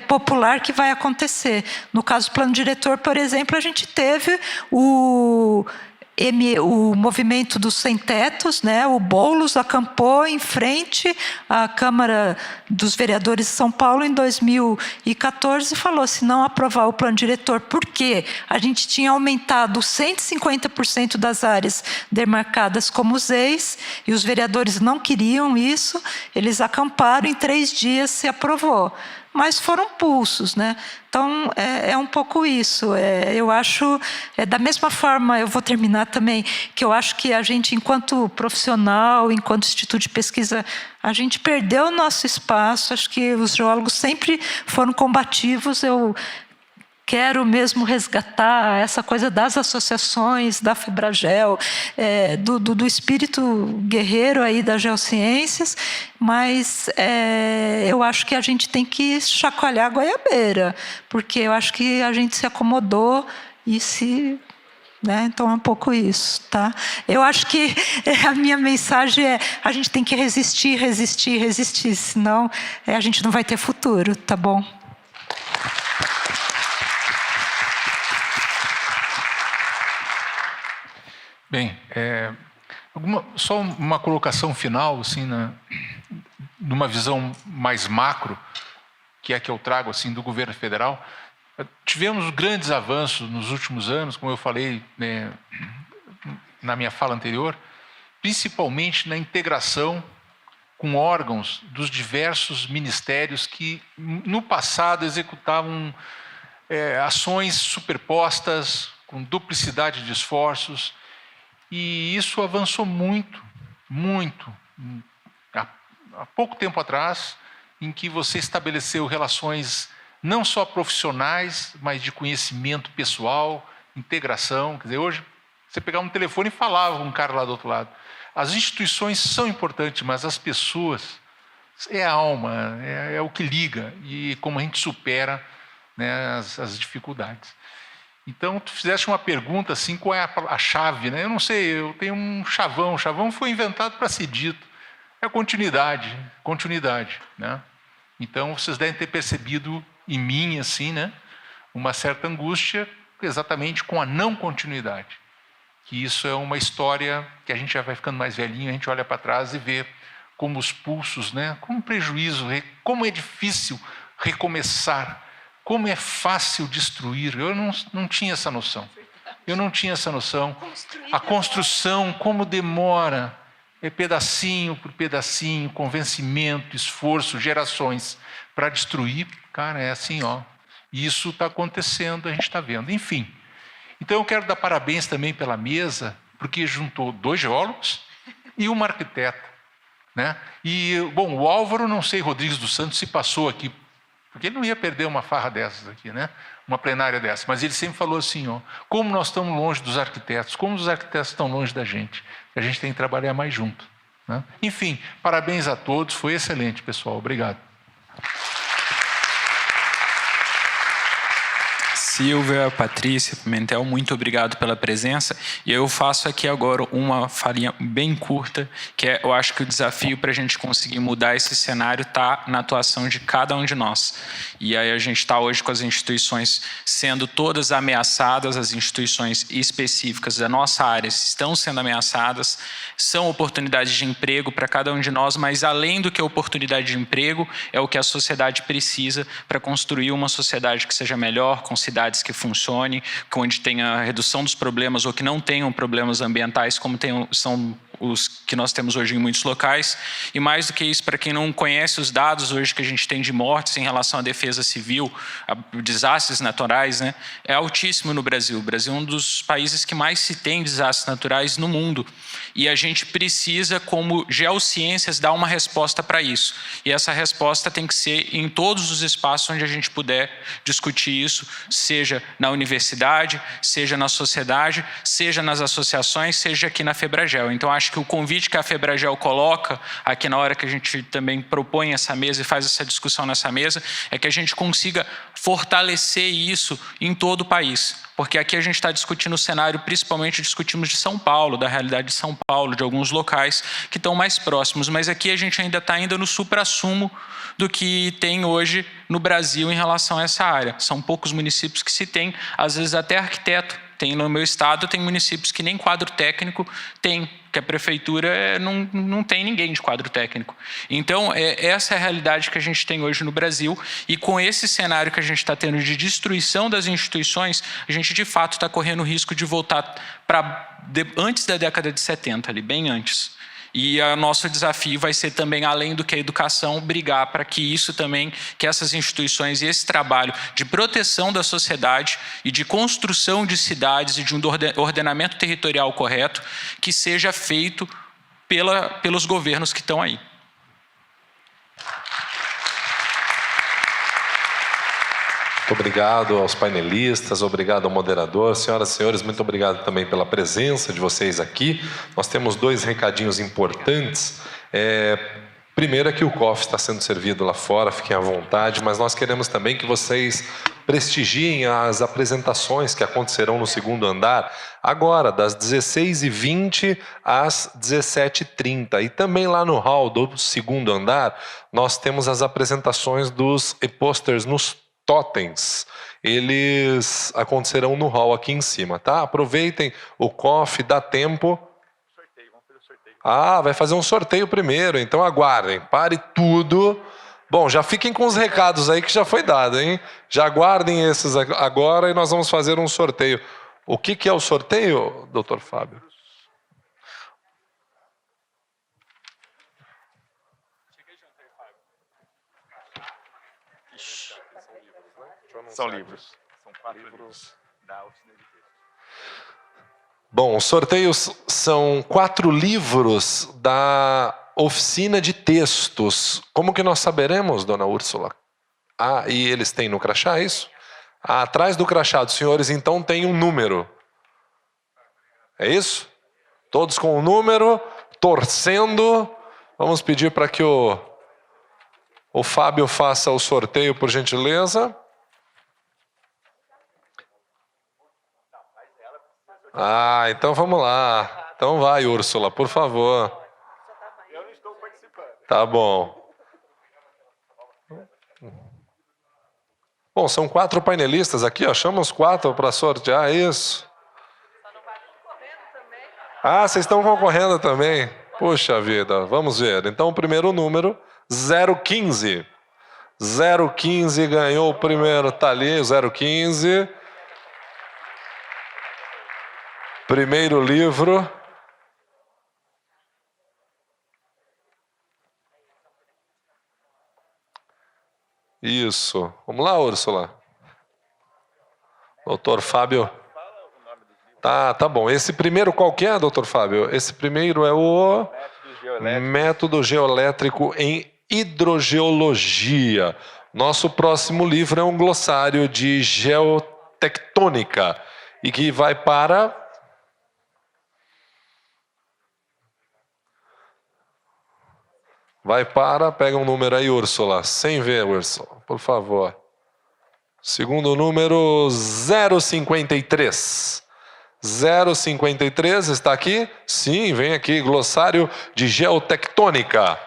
popular que vai acontecer. No caso do plano diretor, por exemplo, a gente teve o movimento dos sem-tetos, né? O Boulos acampou em frente à Câmara dos Vereadores de São Paulo em 2014 e falou: se não aprovar o plano diretor, porque a gente tinha aumentado 150% das áreas demarcadas como ZEIs, e os vereadores não queriam isso, eles acamparam, em 3 dias se aprovou. Mas foram pulsos, né? Então, é um pouco isso. Eu acho, da mesma forma, eu vou terminar também, que eu acho que a gente, enquanto profissional, enquanto instituto de pesquisa, a gente perdeu o nosso espaço. Acho que os geólogos sempre foram combativos. quero mesmo resgatar essa coisa das associações, da Febragel, do espírito guerreiro aí das geociências, mas eu acho que a gente tem que chacoalhar a goiabeira, porque eu acho que a gente se acomodou e se... Então é um pouco isso, tá? Eu acho que a minha mensagem é: a gente tem que resistir, resistir, resistir, senão a gente não vai ter futuro, tá bom? Bem, só uma colocação final, assim, numa visão mais macro, que é que eu trago assim do governo federal. Tivemos grandes avanços nos últimos anos, como eu falei na minha fala anterior, principalmente na integração com órgãos dos diversos ministérios que, no passado, executavam ações superpostas, com duplicidade de esforços, e isso avançou muito, muito. Há pouco tempo atrás, em que você estabeleceu relações não só profissionais, mas de conhecimento pessoal, integração. Quer dizer, hoje, você pegava um telefone e falava com um cara lá do outro lado. As instituições são importantes, mas as pessoas é a alma, é o que liga e como a gente supera, né, as dificuldades. Então, tu fizeste uma pergunta assim, qual é a chave, né? Eu não sei, eu tenho um chavão. O chavão foi inventado para ser dito. É continuidade, né? Então, vocês devem ter percebido em mim, assim, né, uma certa angústia exatamente com a não continuidade. Que isso é uma história que a gente já vai ficando mais velhinho, a gente olha para trás e vê como os pulsos, né, como prejuízo, como é difícil recomeçar, como é fácil destruir. Eu não tinha essa noção. Eu não tinha essa noção. A construção, como demora, é pedacinho por pedacinho, convencimento, esforço, gerações para destruir. Cara, é assim, ó. E isso está acontecendo, a gente está vendo. Enfim. Então eu quero dar parabéns também pela mesa, porque juntou 2 geólogos e uma arquiteta, né? E, bom, o Álvaro, não sei, Rodrigues dos Santos, se passou aqui, porque ele não ia perder uma farra dessas aqui, né? Uma plenária dessa. Mas ele sempre falou assim, ó, como nós estamos longe dos arquitetos, como os arquitetos estão longe da gente. A gente tem que trabalhar mais junto, né? Enfim, parabéns a todos, foi excelente, pessoal. Obrigado. Silvia, Patrícia, Pimentel, muito obrigado pela presença. E eu faço aqui agora uma falinha bem curta, que eu acho que o desafio para a gente conseguir mudar esse cenário está na atuação de cada um de nós. E aí a gente está hoje com as instituições sendo todas ameaçadas, as instituições específicas da nossa área estão sendo ameaçadas, são oportunidades de emprego para cada um de nós, mas além do que a oportunidade de emprego, é o que a sociedade precisa para construir uma sociedade que seja melhor, com cidades que funcionem, onde tenha redução dos problemas ou que não tenham problemas ambientais, como são os que nós temos hoje em muitos locais. E mais do que isso, para quem não conhece os dados hoje que a gente tem de mortes em relação à defesa civil, a desastres naturais, né, é altíssimo no Brasil. O Brasil é um dos países que mais se tem desastres naturais no mundo. E a gente precisa, como geociências, dar uma resposta para isso. E essa resposta tem que ser em todos os espaços onde a gente puder discutir isso, seja na universidade, seja na sociedade, seja nas associações, seja aqui na Febragel. Então, acho que o convite que a Febragel coloca aqui na hora que a gente também propõe essa mesa e faz essa discussão nessa mesa, é que a gente consiga fortalecer isso em todo o país. Porque aqui a gente está discutindo o cenário, principalmente discutimos de São Paulo, da realidade de São Paulo, de alguns locais que estão mais próximos. Mas aqui a gente ainda está no suprassumo do que tem hoje no Brasil em relação a essa área. São poucos municípios que se tem, às vezes até arquiteto. Tem no meu estado, tem municípios que nem quadro técnico tem, que a prefeitura não tem ninguém de quadro técnico. Então, essa é a realidade que a gente tem hoje no Brasil, e com esse cenário que a gente está tendo de destruição das instituições, a gente de fato está correndo o risco de voltar para antes da década de 70, ali, bem antes. E o nosso desafio vai ser também, além do que a educação, brigar para que isso também, que essas instituições e esse trabalho de proteção da sociedade e de construção de cidades e de um ordenamento territorial correto, que seja feito pelos governos que estão aí. Muito obrigado aos painelistas, obrigado ao moderador. Senhoras e senhores, muito obrigado também pela presença de vocês aqui. Nós temos 2 recadinhos importantes. Primeiro é que o coffee está sendo servido lá fora, fiquem à vontade, mas nós queremos também que vocês prestigiem as apresentações que acontecerão no 2º andar, agora, das 16h20 às 17h30. E também lá no hall do 2º andar, nós temos as apresentações dos e-posters nos totens. Eles acontecerão no hall aqui em cima, tá? Aproveitem o coffee, dá tempo. Ah, vai fazer um sorteio primeiro, então aguardem, pare tudo. Bom, já fiquem com os recados aí que já foi dado, hein? Já aguardem esses agora e nós vamos fazer um sorteio. O que é o sorteio, doutor Fábio? São livros. São 4 livros da oficina de texto. Bom, os sorteios são 4 livros da oficina de textos. Como que nós saberemos, dona Úrsula? Ah, e eles têm no crachá, é isso? Ah, atrás do crachá dos senhores, então, tem um número. É isso? Todos com o número, torcendo. Vamos pedir para que o Fábio faça o sorteio, por gentileza. Ah, então vamos lá. Então vai, Úrsula, por favor. Eu não estou participando. Tá bom. Bom, são 4 painelistas aqui, ó. Chama os 4 para sortear isso. Ah, vocês estão concorrendo também? Puxa vida, vamos ver. Então, o primeiro número, 015. 015 ganhou o primeiro, tá ali, 015. Primeiro livro. Isso. Vamos lá, Úrsula. Doutor Fábio. Tá bom. Esse primeiro qual que é, doutor Fábio? Esse primeiro é o Método Geoelétrico em Hidrogeologia. Nosso próximo livro é um glossário de geotectônica e que vai para... Pega um número aí, Úrsula. Sem ver, Úrsula, por favor. Segundo número, 053. 053 está aqui? Sim, vem aqui, glossário de geotectônica.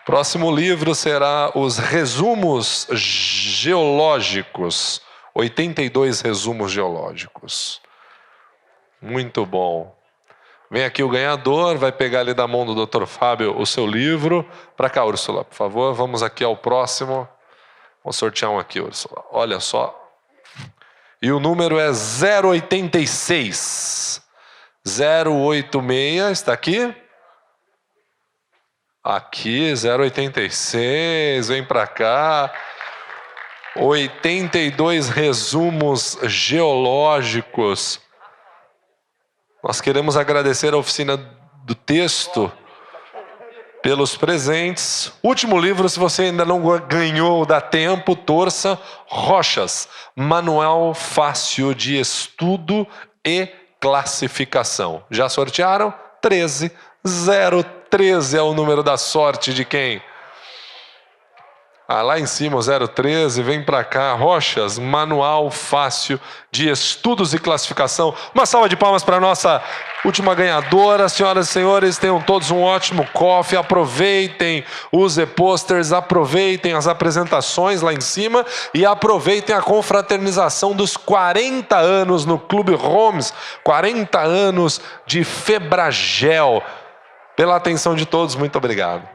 Próximo livro será os resumos geológicos. 82 resumos geológicos. Muito bom. Vem aqui o ganhador, vai pegar ali da mão do Dr. Fábio o seu livro. Para cá, Úrsula, por favor. Vamos aqui ao próximo. Vamos sortear um aqui, Úrsula. Olha só. E o número é 086. 086, está aqui? Aqui, 086, vem para cá. 82 resumos geológicos. Nós queremos agradecer a oficina do texto pelos presentes. Último livro, se você ainda não ganhou, dá tempo, torça. Rochas, Manual Fácil de Estudo e Classificação. Já sortearam? 13. 013 é o número da sorte de quem? Ah, lá em cima, o 013, vem para cá. Rochas, Manual Fácil de Estudos e Classificação. Uma salva de palmas para a nossa última ganhadora. Senhoras e senhores, tenham todos um ótimo coffee. Aproveitem os e-posters, aproveitem as apresentações lá em cima e aproveitem a confraternização dos 40 anos no Clube Holmes. 40 anos de Febragel. Pela atenção de todos, muito obrigado.